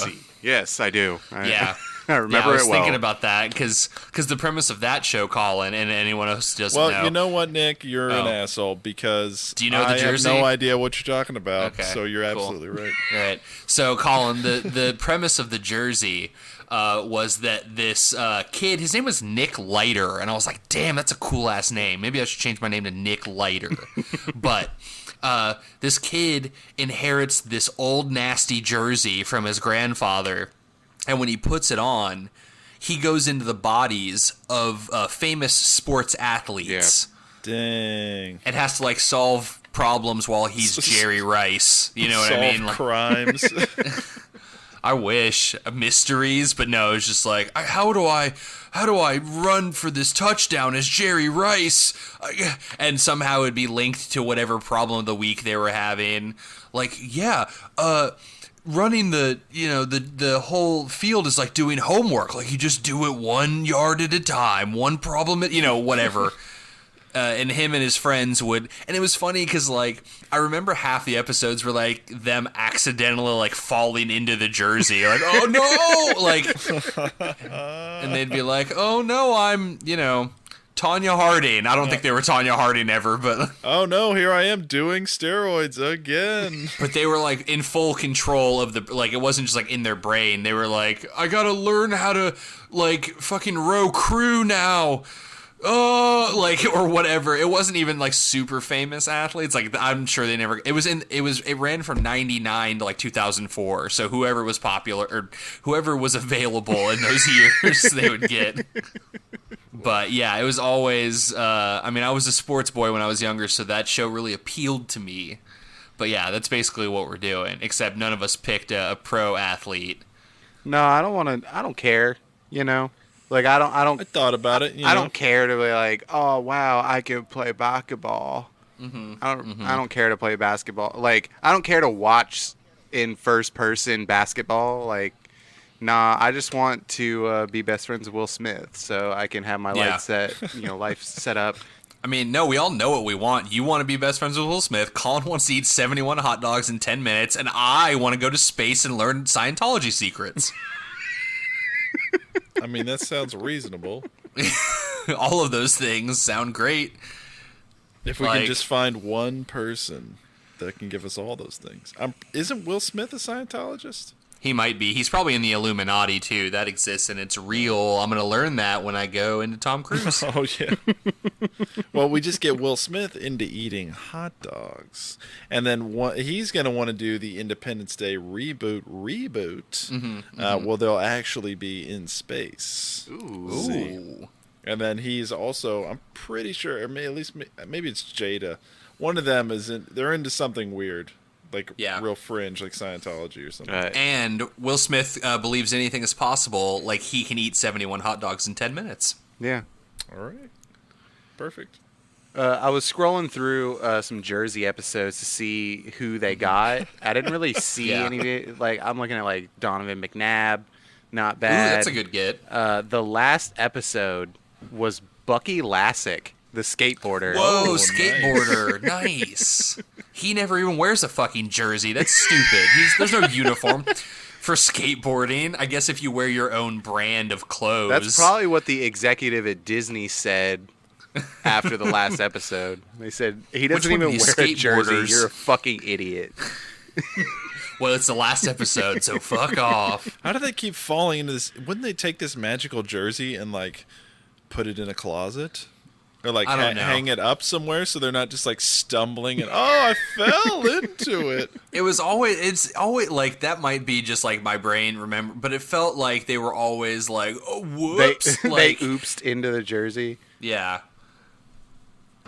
yeah. Yes, I do. Yeah. I remember I was it well. thinking about that because the premise of that show, Colin, and anyone else who doesn't know. Well, you know what, Nick? You're an asshole because Do you know the Jersey? I have no idea what you're talking about, Okay, so you're cool. absolutely right. Right. So, Colin, the premise of the Jersey was that this kid, his name was Nick Leiter, and I was like, damn, that's a cool-ass name. Maybe I should change my name to Nick Leiter. But this kid inherits this old, nasty jersey from his grandfather, and when he puts it on, he goes into the bodies of famous sports athletes. Yeah. Dang. And has to, like, solve problems while he's Jerry Rice. You know what I mean? Like, crimes. I wish. Mysteries, but no, it's just like, how do I run for this touchdown as Jerry Rice? And somehow it'd be linked to whatever problem of the week they were having. Like, running the whole field is like doing homework. Like, you just do it 1 yard at a time, one problem at, whatever. And him and his friends would, and it was funny because, like, I remember half the episodes were like them accidentally like falling into the jersey, like, oh no, like, and they'd be like, oh no, I'm Tanya Harding. I don't think they were Tanya Harding ever, but oh no, here I am doing steroids again. But they were like in full control of the, like, it wasn't just like in their brain. They were like, I gotta learn how to like fucking row crew now. like, or whatever. It wasn't even like super famous athletes. Like, I'm sure they never. It ran from '99 to like 2004. So whoever was popular or whoever was available in those years, they would get. But yeah, it was always. I mean, I was a sports boy when I was younger, so that show really appealed to me. But yeah, that's basically what we're doing. Except none of us picked a pro athlete. No, I don't want to. I don't care. You know, like I don't. I thought about it. I don't care to be like, oh wow, I could play basketball. I don't care to play basketball. Like I don't care to watch in first person basketball. Like, nah, I just want to be best friends with Will Smith so I can have my life set up. I mean, no, we all know what we want. You want to be best friends with Will Smith. Colin wants to eat 71 hot dogs in 10 minutes, and I want to go to space and learn Scientology secrets. I mean, that sounds reasonable. All of those things sound great. If we can just find one person that can give us all those things. Isn't Will Smith a Scientologist? He might be. He's probably in the Illuminati, too. That exists, and it's real. I'm going to learn that when I go into Tom Cruise. Oh, yeah. Well, we just get Will Smith into eating hot dogs. And then he's going to want to do the Independence Day reboot. Well, they'll actually be in space. Ooh. And then he's also, I'm pretty sure, or maybe it's Jada. One of them they're into something weird. Like real fringe, like Scientology or something. And Will Smith believes anything is possible. Like he can eat 71 hot dogs in 10 minutes. Yeah. All right. Perfect. I was scrolling through some Jersey episodes to see who they got. I didn't really see any. Like I'm looking at like Donovan McNabb, not bad. Ooh, that's a good get. The last episode was Bucky Lasek, the skateboarder. Whoa, skateboarder. Nice. He never even wears a fucking jersey. That's stupid. There's no uniform for skateboarding. I guess if you wear your own brand of clothes. That's probably what the executive at Disney said after the last episode. They said, he doesn't even wear a jersey. You're a fucking idiot. Well, it's the last episode, so fuck off. How do they keep falling into this? Wouldn't they take this magical jersey and, like, put it in a closet? Or like hang it up somewhere so they're not just like stumbling and I fell into it. It's always like that might be just like my brain remember, but it felt like they were always like, oh whoops, they oopsed into the jersey. Yeah.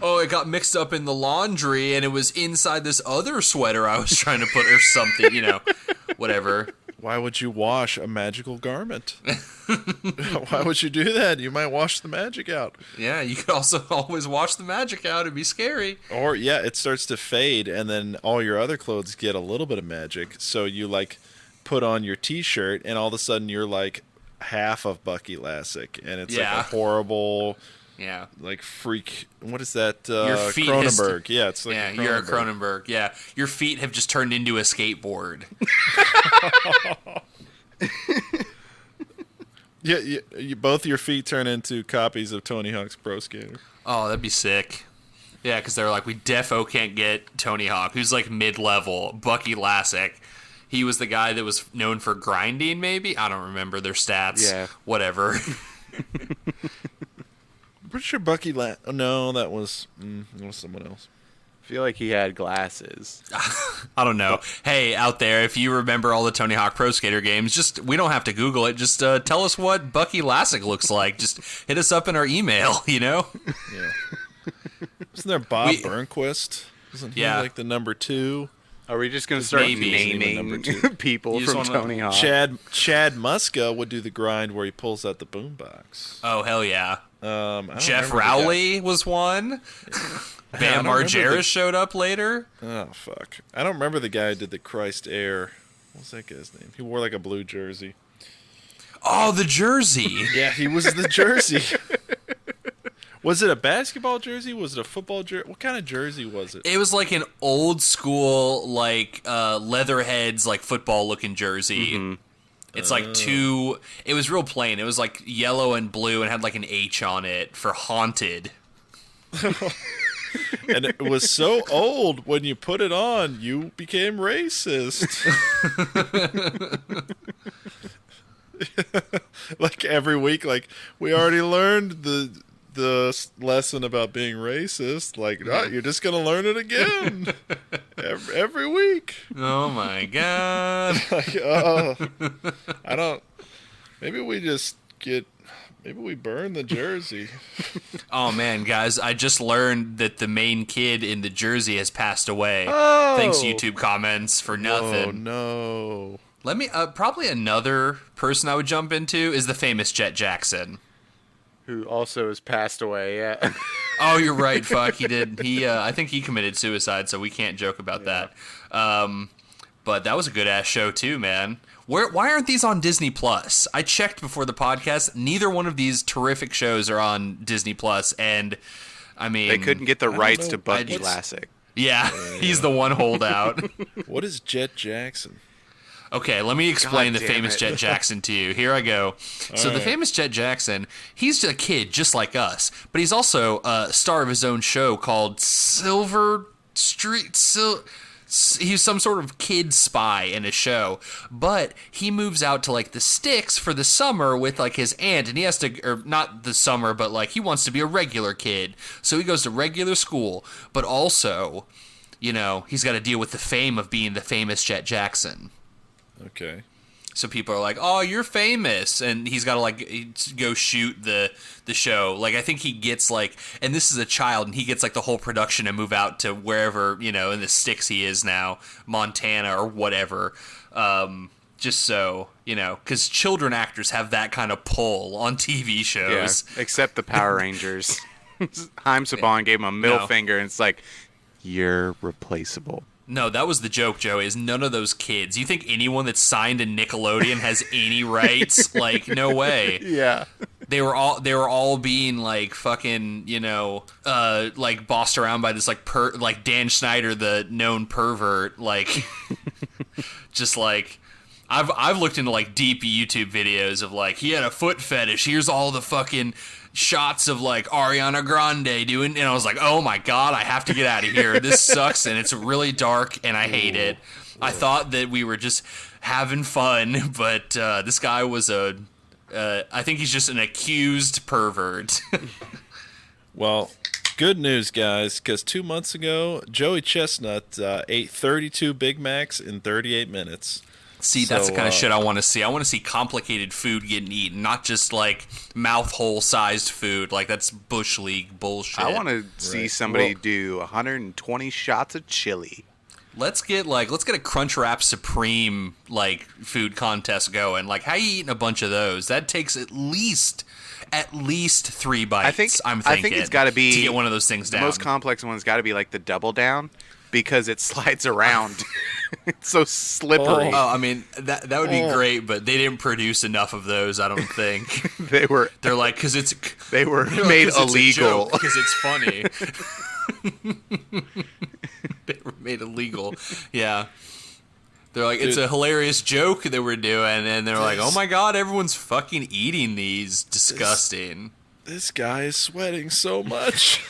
Oh, it got mixed up in the laundry and it was inside this other sweater I was trying to put or something, whatever. Why would you wash a magical garment? Why would you do that? You might wash the magic out. Yeah, you could also always wash the magic out. It'd be scary. Or, it starts to fade, and then all your other clothes get a little bit of magic. So you, like, put on your T-shirt, and all of a sudden you're, like, half of Bucky Lasek. And it's, like, a horrible... Yeah. Like freak. What is that? Your feet Cronenberg. It's like a you're a Cronenberg. Yeah. Your feet have just turned into a skateboard. Both your feet turn into copies of Tony Hawk's Pro Skater. Oh, that'd be sick. Yeah, because they're like, we defo can't get Tony Hawk, who's like mid-level. Bucky Lasek. He was the guy that was known for grinding, maybe? I don't remember their stats. Yeah. Whatever. Pretty sure Bucky no, that was someone else. I feel like he had glasses. I don't know. Hey, out there, if you remember all the Tony Hawk Pro Skater games, we don't have to Google it. Just tell us what Bucky Lasek looks like. Just hit us up in our email, Yeah. Isn't there Bob Burnquist? Isn't he like the number 2? Are we just going to start naming people from Tony Hawk? Chad Muska would do the grind where he pulls out the boombox. Oh, hell yeah. Jeff Rowley was one. Bam Margera showed up later. Oh, fuck. I don't remember the guy who did the Christ Air. What was that guy's name? He wore like a blue jersey. Oh, the jersey. Yeah, he was the jersey. Was it a basketball jersey? Was it a football jersey? What kind of jersey was it? It was like an old school, like, Leatherheads, like, football-looking jersey. Mm-hmm. It's like it was real plain. It was like yellow and blue and had like an H on it for haunted. And it was so old, when you put it on, you became racist. Like every week, like, we already learned the the lesson about being racist. Like, no, you're just gonna learn it again every week. Oh my god. Like, I don't. Maybe we just get. Maybe we burn the jersey. Oh man, guys, I just learned that the main kid in the jersey has passed away. Oh. Thanks, YouTube comments, for nothing. Oh no. Let me. Probably another person I would jump into is the famous Jet Jackson. Who also has passed away, yeah. Oh, you're right. Fuck, he did. I think he committed suicide, so we can't joke about that. But that was a good ass show too, man. Why aren't these on Disney Plus? I checked before the podcast. Neither one of these terrific shows are on Disney Plus, and I mean, they couldn't get the rights to Bucky Classic. Yeah, he's the one holdout. What is Jet Jackson? Okay, let me explain the famous Jet Jackson to you. Here I go. So the famous Jet Jackson, he's a kid just like us, but he's also a star of his own show called Silver Street. He's some sort of kid spy in a show, but he moves out to like the sticks for the summer with like his aunt, and he has to, or not the summer, but like he wants to be a regular kid. So he goes to regular school, but also, you know, he's got to deal with the fame of being the famous Jet Jackson. Okay. So people are like, "Oh, you're famous," and he's got to like go shoot the show. Like I think he gets like, and this is a child, and he gets like the whole production to move out to wherever, you know, in the sticks he is now, Montana or whatever. Just so you know, because children actors have that kind of pull on TV shows. Yeah, except the Power Rangers. Haim Saban gave him a middle finger, and it's like, you're replaceable. No, that was the joke, Joey, is none of those kids. You think anyone that's signed to Nickelodeon has any rights? Like, no way. Yeah. They were all being like fucking, you know, like bossed around by this like Dan Schneider, the known pervert, like just like I've looked into like deep YouTube videos of like he had a foot fetish. Here's all the fucking shots of like Ariana Grande doing, and I was like, oh my god, I have to get out of here. This sucks, and it's really dark, and I hate it. I thought that we were just having fun, but this guy was I think he's just an accused pervert. Well, good news, guys, because 2 months ago, Joey Chestnut ate 32 Big Macs in 38 minutes. See, that's the kind of shit I want to see. I want to see complicated food getting eaten, not just like mouth hole sized food. Like that's Bush League bullshit. I want to see somebody do 120 shots of chili. Let's get a Crunchwrap Supreme like food contest going. Like how you eating a bunch of those? That takes at least 3 bites. I think it's got to be to get one of those things down. The most complex one's got to be like the double down because it slides around. It's so slippery. Oh, I mean that would be great, but they didn't produce enough of those. I don't think They're like because it's they were made illegal because it's funny. They were made illegal. Yeah. They're like, it's a hilarious joke that we're doing, and they're like, oh my god, everyone's fucking eating these. Disgusting. This guy is sweating so much.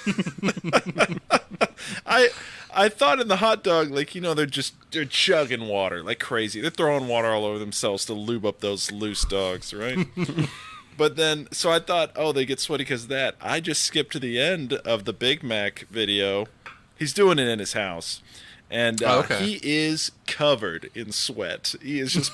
I thought in the hot dog, like, you know, they're chugging water like crazy. They're throwing water all over themselves to lube up those loose dogs, right? But then, so I thought, oh, they get sweaty because of that. I just skipped to the end of the Big Mac video. He's doing it in his house. And he is covered in sweat. He is just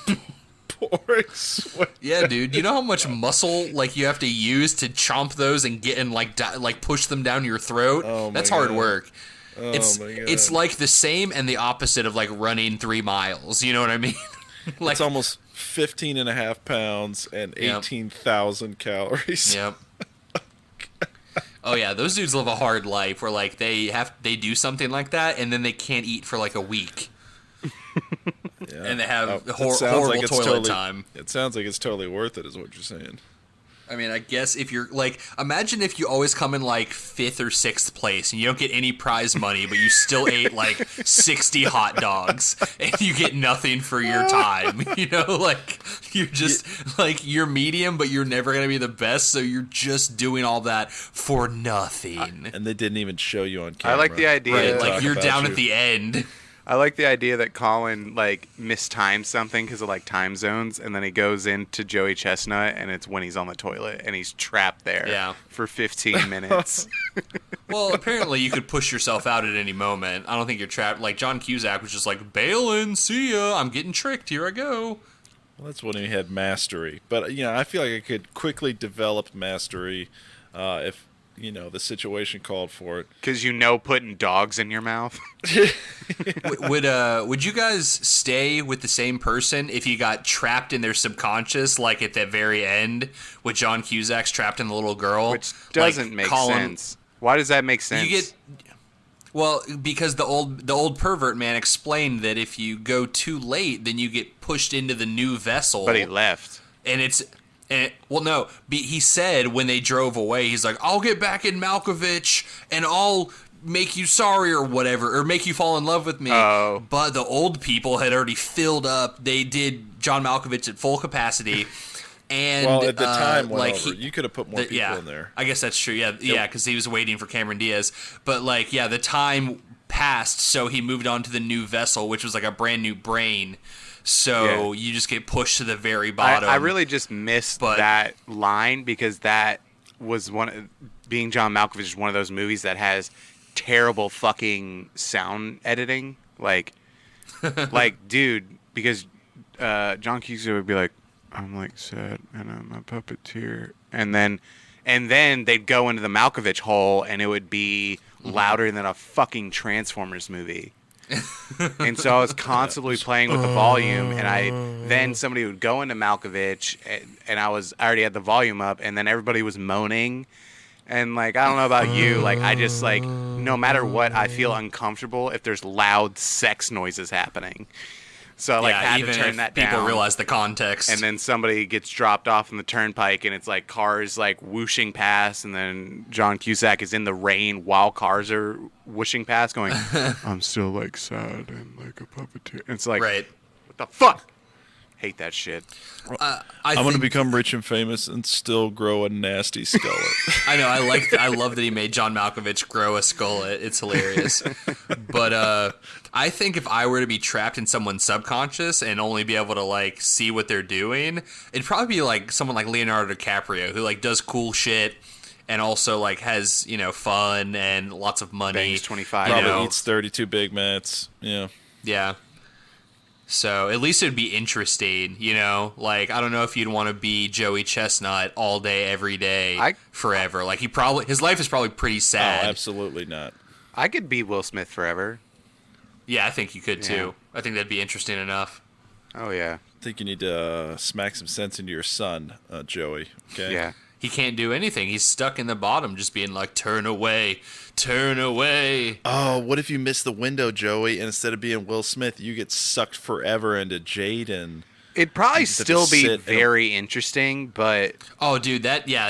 pouring sweat. Yeah, dude. You know how much muscle like you have to use to chomp those and get and like push them down your throat? Oh, that's hard work. Oh, it's like the same and the opposite of like running 3 miles. You know what I mean? Like, it's almost 15 and a half pounds and 18,000 calories. Yep. Oh yeah, those dudes live a hard life where like they do something like that and then they can't eat for like a week. And they have horrible toilet time. It sounds like it's totally worth it, is what you're saying. I mean, I guess if you're like, imagine if you always come in like 5th or 6th place and you don't get any prize money, but you still ate like 60 hot dogs and you get nothing for your time. You know, like you're just like you're medium, but you're never gonna be the best, so you're just doing all that for nothing. And they didn't even show you on camera. I like the idea. Right, like you're down at the end. I like the idea that Colin like mistimed something because of like time zones, and then he goes into Joey Chestnut, and it's when he's on the toilet, and he's trapped there for 15 minutes. Well, apparently you could push yourself out at any moment. I don't think you're trapped. Like John Cusack was just like, bailing, see ya, I'm getting tricked, here I go. Well, that's when he had mastery. But, I feel like I could quickly develop mastery if, the situation called for it. Because putting dogs in your mouth. Would you guys stay with the same person if you got trapped in their subconscious, like at the very end with John Cusack's trapped in the little girl? Which doesn't make sense. Why does that make sense? Well, because the old pervert man explained that if you go too late, then you get pushed into the new vessel. But he left. He said when they drove away, he's like, I'll get back in Malkovich and I'll make you sorry or whatever, or make you fall in love with me. Oh. But the old people had already filled up. They did John Malkovich at full capacity. And at the time, you could have put more people in there. I guess that's true. Yeah, because he was waiting for Cameron Diaz. But the time passed, so he moved on to the new vessel, which was like a brand new brain. So you just get pushed to the very bottom. I really just missed that line because that was being John Malkovich is one of those movies that has terrible fucking sound editing. Dude, because John Cusack would be like, I'm like sad and I'm a puppeteer, and then they'd go into the Malkovich hole and it would be louder than a fucking Transformers movie. And so I was constantly playing with the volume, and then somebody would go into Malkovich, and I already had the volume up, and then everybody was moaning, and I don't know about you, I just no matter what, I feel uncomfortable if there's loud sex noises happening. So had to turn that down. People realize the context. And then somebody gets dropped off in the turnpike, and it's cars whooshing past, and then John Cusack is in the rain while cars are whooshing past, going, "I'm still sad and like a puppeteer." And it's right. What the fuck? Hate that shit. I'm going to become rich and famous and still grow a nasty skullet. I know. I love that he made John Malkovich grow a skullet. It's hilarious. But I think if I were to be trapped in someone's subconscious and only be able to see what they're doing, it'd probably be someone like Leonardo DiCaprio who does cool shit and also has fun and lots of money. Bangs 25. Probably eats 32 Big Macs. Yeah. Yeah. So at least it would be interesting, I don't know if you'd want to be Joey Chestnut all day, every day, forever. His life is probably pretty sad. Oh, absolutely not. I could be Will Smith forever. Yeah, I think you could too. I think that'd be interesting enough. Oh yeah. I think you need to smack some sense into your son, Joey. Okay. Yeah. He can't do anything. He's stuck in the bottom, just being turn away, turn away. Oh, what if you miss the window, Joey, and instead of being Will Smith, you get sucked forever into Jaden? It'd probably still be very interesting, but... Oh, dude,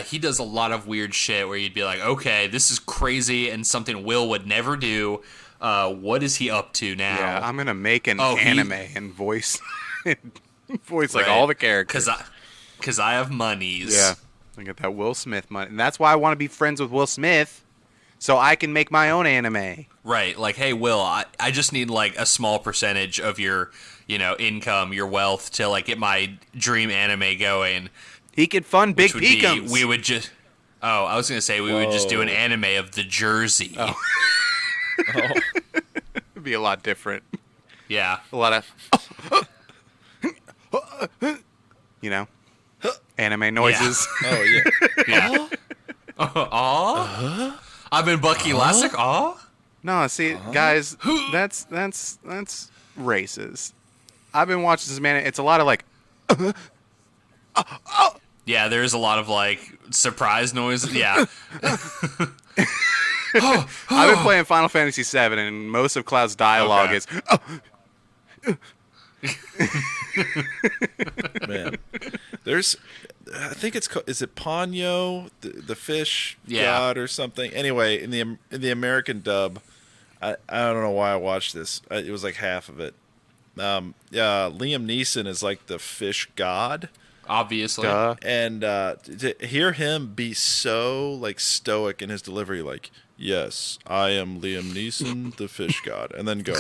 he does a lot of weird shit where you'd be like, okay, this is crazy and something Will would never do. What is he up to now? Yeah, I'm going to make an anime and voice all the characters. Because I have monies. Yeah. I got that Will Smith money. And that's why I want to be friends with Will Smith, so I can make my own anime. Right. Hey, Will, I just need, a small percentage of your, income, your wealth to, get my dream anime going. He could fund Big Peekums. We would just... Oh, I was going to say we would just do an anime of the Jersey. Oh. It'd be a lot different. Yeah. A lot of... anime noises. Yeah. Oh, yeah. Yeah. I've been Bucky Lasek. No, see, guys, that's racist. I've been watching this, man. It's a lot of Yeah, there's a lot of surprise noises. Yeah. I've been playing Final Fantasy VII, and most of Cloud's dialogue is. Man, I think is it Ponyo, the fish god or something? Anyway, in the American dub, I don't know why I watched this. It was half of it. Liam Neeson is the fish god, obviously. Duh. And to hear him be so stoic in his delivery, yes, I am Liam Neeson, the fish god, and then go,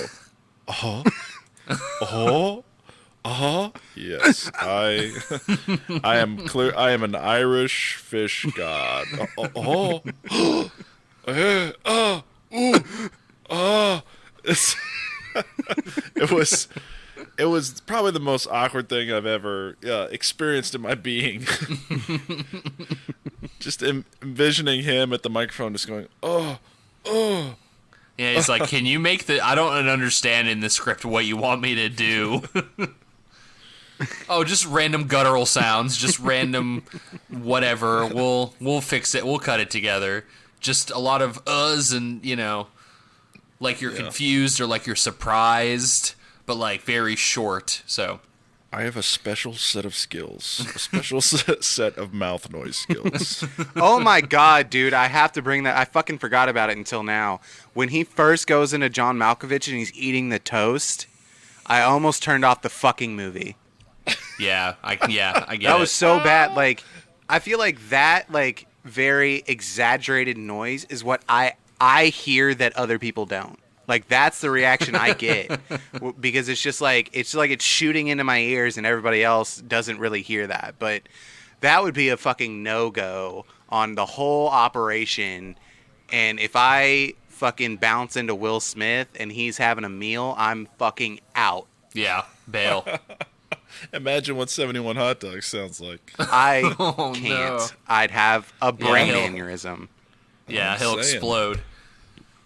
Yes, I am clear. I am an Irish fish god. It's, it was probably the most awkward thing I've ever experienced in my being. Just envisioning him at the microphone, just going, oh. Yeah, he's like, can you make I don't understand in the script what you want me to do. Oh, just random guttural sounds, just random whatever. We'll fix it. We'll cut it together. Just a lot of uhs and, like you're confused or like you're surprised, but like very short. So I have a special set of skills, a special set of mouth noise skills. Oh my god, dude, I have to bring that. I fucking forgot about it until now. When he first goes into John Malkovich and he's eating the toast, I almost turned off the fucking movie. yeah, I get That it. was so bad. Like, I feel like that, like, very exaggerated noise is what I hear that other people don't. Like, that's the reaction I get. Because it's just like it's shooting into my ears and everybody else doesn't really hear that. But that would be a fucking no-go on the whole operation. And if I fucking bounce into Will Smith and he's having a meal, I'm fucking out. Yeah, bail. Imagine what 71 hot dogs sounds like. I Oh, can't. no. I'd have a brain he'll- aneurysm. Yeah, I'm he'll saying. explode.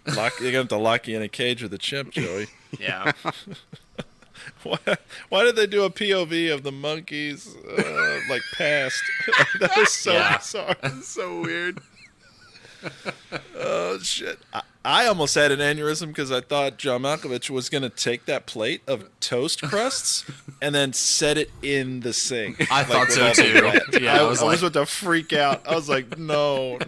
You're going to have to lock you in a cage with a chimp, Joey. Yeah. Why did they do a POV of the monkeys, like, past? That was so bizarre. So weird. Oh, shit. I almost had an aneurysm because I thought John Malkovich was going to take that plate of toast crusts and then set it in the sink. I thought with so, all the too. wet. Yeah, I I was was about to freak out. I was like, no.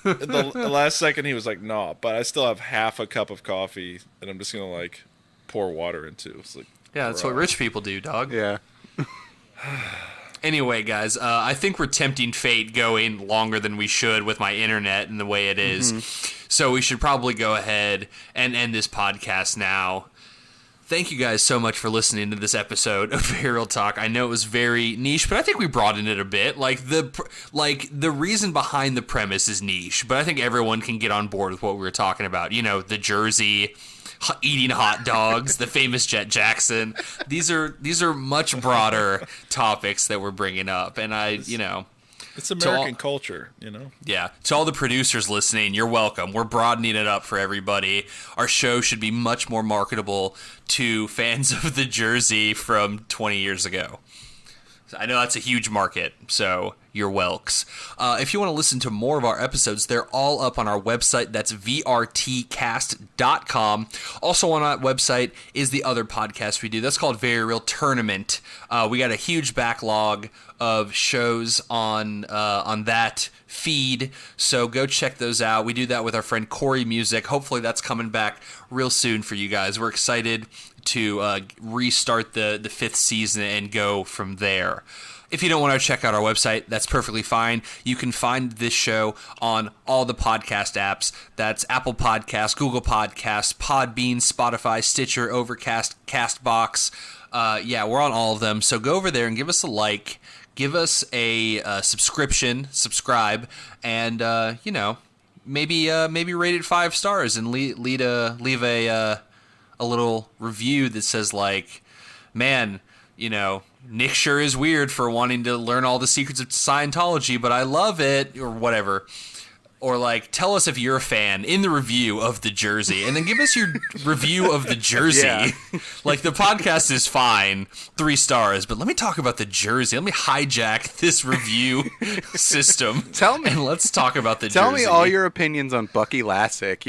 The last second he was like, no, but I still have half a cup of coffee that I'm just going to, like, pour water into. It's like, Yeah, that's what rich people do, dog. Yeah. Anyway, guys, I think we're tempting fate going longer than we should with my internet and the way it is. So we should probably go ahead and end this podcast now. Thank you guys so much for listening to this episode of VRTalk. I know it was very niche, but I think we broadened it a bit. Like the reason behind the premise is niche, but I think everyone can get on board with what we were talking about. The Jersey, eating hot dogs, the famous Jet Jackson. These are much broader topics that we're bringing up, and it's American culture, Yeah. To all the producers listening, you're welcome. We're broadening it up for everybody. Our show should be much more marketable to fans of the Jersey from 20 years ago. I know that's a huge market, so you're welks. If you want to listen to more of our episodes, they're all up on our website. That's VRTcast.com. Also on that website is the other podcast we do. That's called Very Real Tournament. We got a huge backlog of shows on that feed, so go check those out. We do that with our friend Corey Music. Hopefully that's coming back real soon for you guys. We're excited to restart the fifth season and go from there. If you don't want to check out our website, that's perfectly fine. You can find this show on all the podcast apps. That's Apple Podcasts, Google Podcasts, Podbean, Spotify, Stitcher, Overcast, CastBox. We're on all of them. So go over there and give us a like, give us a subscribe, and maybe rate it 5 stars and leave a little review that says like, man, Nick sure is weird for wanting to learn all the secrets of Scientology, but I love it, or whatever. Or like, tell us if you're a fan in the review of the Jersey, and then give us your review of the Jersey. Yeah. Like, the podcast is fine, 3 stars, but let me talk about the Jersey. Let me hijack this review system. Tell me- and let's talk about the Tell Jersey. me all your opinions on Bucky Lasek,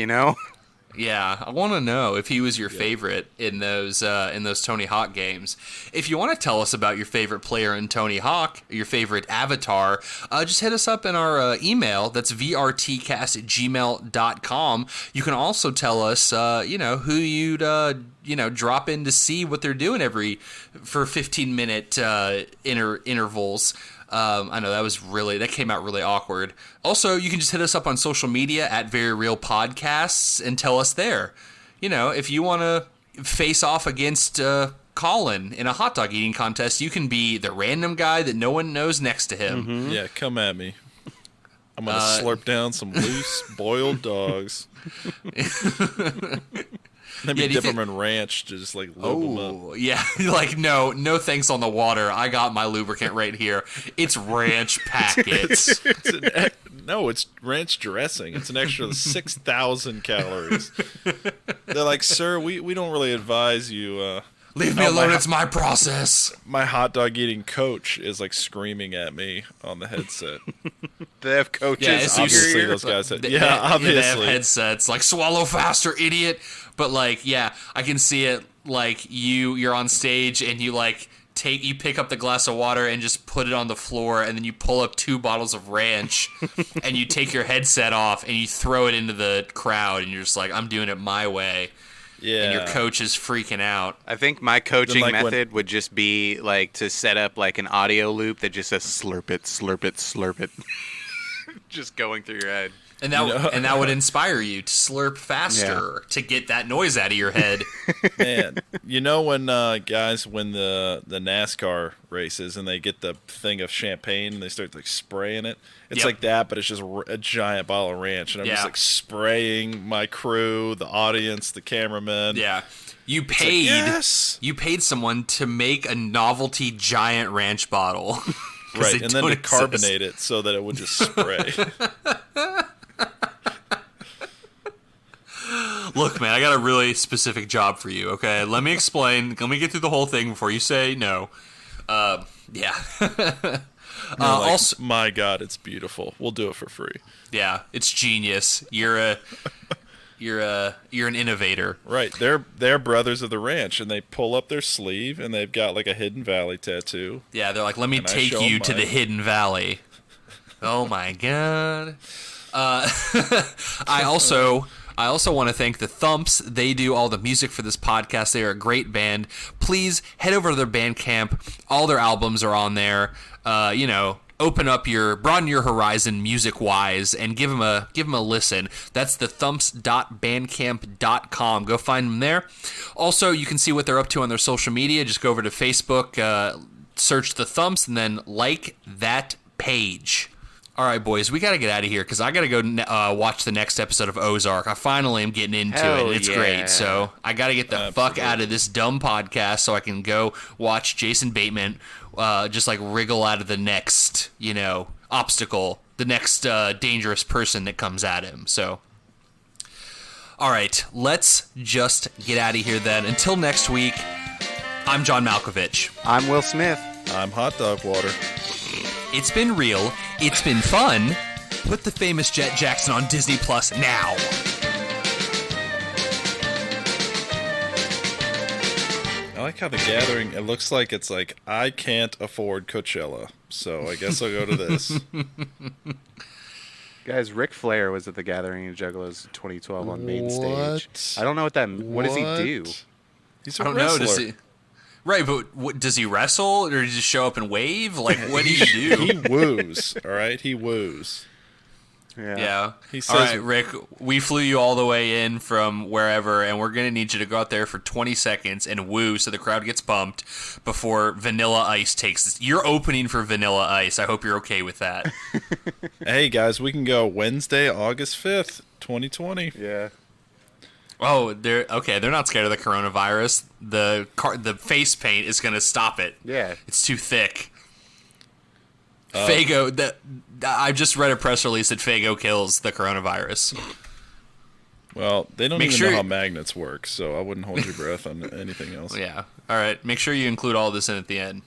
Yeah, I want to know if he was your favorite in those Tony Hawk games. If you want to tell us about your favorite player in Tony Hawk, your favorite avatar, just hit us up in our email. That's vrtcast@gmail.com. You can also tell us, who you'd drop in to see what they're doing for 15-minute intervals. I know that came out really awkward. Also, you can just hit us up on social media at Very Real Podcasts and tell us there. if you want to face off against Colin in a hot dog eating contest, you can be the random guy that no one knows next to him. Mm-hmm. Yeah, come at me. I'm going to slurp down some loose boiled dogs. Maybe dip them in ranch to just like lube them up. Yeah, like no thanks on the water. I got my lubricant right here. It's ranch packets. No, it's ranch dressing. It's an extra 6,000 calories. They're like, sir, we don't really advise you. Leave me alone. It's my process. My hot dog eating coach is like screaming at me on the headset. They have coaches. Yeah, obviously those guys. Obviously. They have headsets. Like, swallow faster, idiot. But like, yeah, I can see it. Like you're on stage and you like you pick up the glass of water and just put it on the floor, and then you pull up 2 bottles of ranch and you take your headset off and you throw it into the crowd, and you're just like, I'm doing it my way. Yeah. And your coach is freaking out. I think my coaching method would just be like to set up like an audio loop that just says slurp it, slurp it, slurp it. Just going through your head. And that would inspire you to slurp faster to get that noise out of your head. Man, when guys win the NASCAR races and they get the thing of champagne and they start like spraying it, it's like that, but it's just a giant bottle of ranch, and I'm just like spraying my crew, the audience, the cameraman. Yeah, you paid someone to make a novelty giant ranch bottle, right? And then to carbonate it so that it would just spray. Look, man, I got a really specific job for you, okay? Let me explain. Let me get through the whole thing before you say no. Yeah. Also, my God, it's beautiful. We'll do it for free. Yeah, it's genius. You're an innovator. Right. They're brothers of the ranch, and they pull up their sleeve, and they've got like a Hidden Valley tattoo. Yeah, they're like, let me take you to the Hidden Valley. Oh, my God. I also want to thank the Thumps. They do all the music for this podcast. They are a great band. Please head over to their Bandcamp. All their albums are on there. Broaden your horizon music-wise and give them a listen. That's the thumps.bandcamp.com. Go find them there. Also, you can see what they're up to on their social media. Just go over to Facebook, search the Thumps, and then like that page. All right, boys, we got to get out of here because I got to go watch the next episode of Ozark. I finally am getting into it, and it's great. So I got to get the fuck out of this dumb podcast so I can go watch Jason Bateman just like wriggle out of the next, obstacle, the next dangerous person that comes at him. So, all right, let's just get out of here then. Until next week, I'm John Malkovich. I'm Will Smith. I'm Hot Dog Water. It's been real. It's been fun. Put the famous Jet Jackson on Disney Plus now. I like how the gathering, it looks like it's like, I can't afford Coachella, so I guess I'll go to this. Guys, Ric Flair was at the Gathering of Juggalos 2012 on main stage. I don't know what does he do? He's a wrestler. Does he? Right, but does he wrestle, or does he just show up and wave? Like, what do you do? He woos, all right? He woos. Yeah. He says, all right, Rick, we flew you all the way in from wherever, and we're going to need you to go out there for 20 seconds and woo so the crowd gets pumped before Vanilla Ice takes this. You're opening for Vanilla Ice. I hope you're okay with that. Hey, guys, we can go Wednesday, August 5th, 2020. Yeah. Oh, they're not scared of the coronavirus. The face paint is going to stop it. Yeah. It's too thick. Fago, I just read a press release that Fago kills the coronavirus. Well, they don't even know how magnets work, so I wouldn't hold your breath on anything else. Yeah. All right. Make sure you include all this in at the end.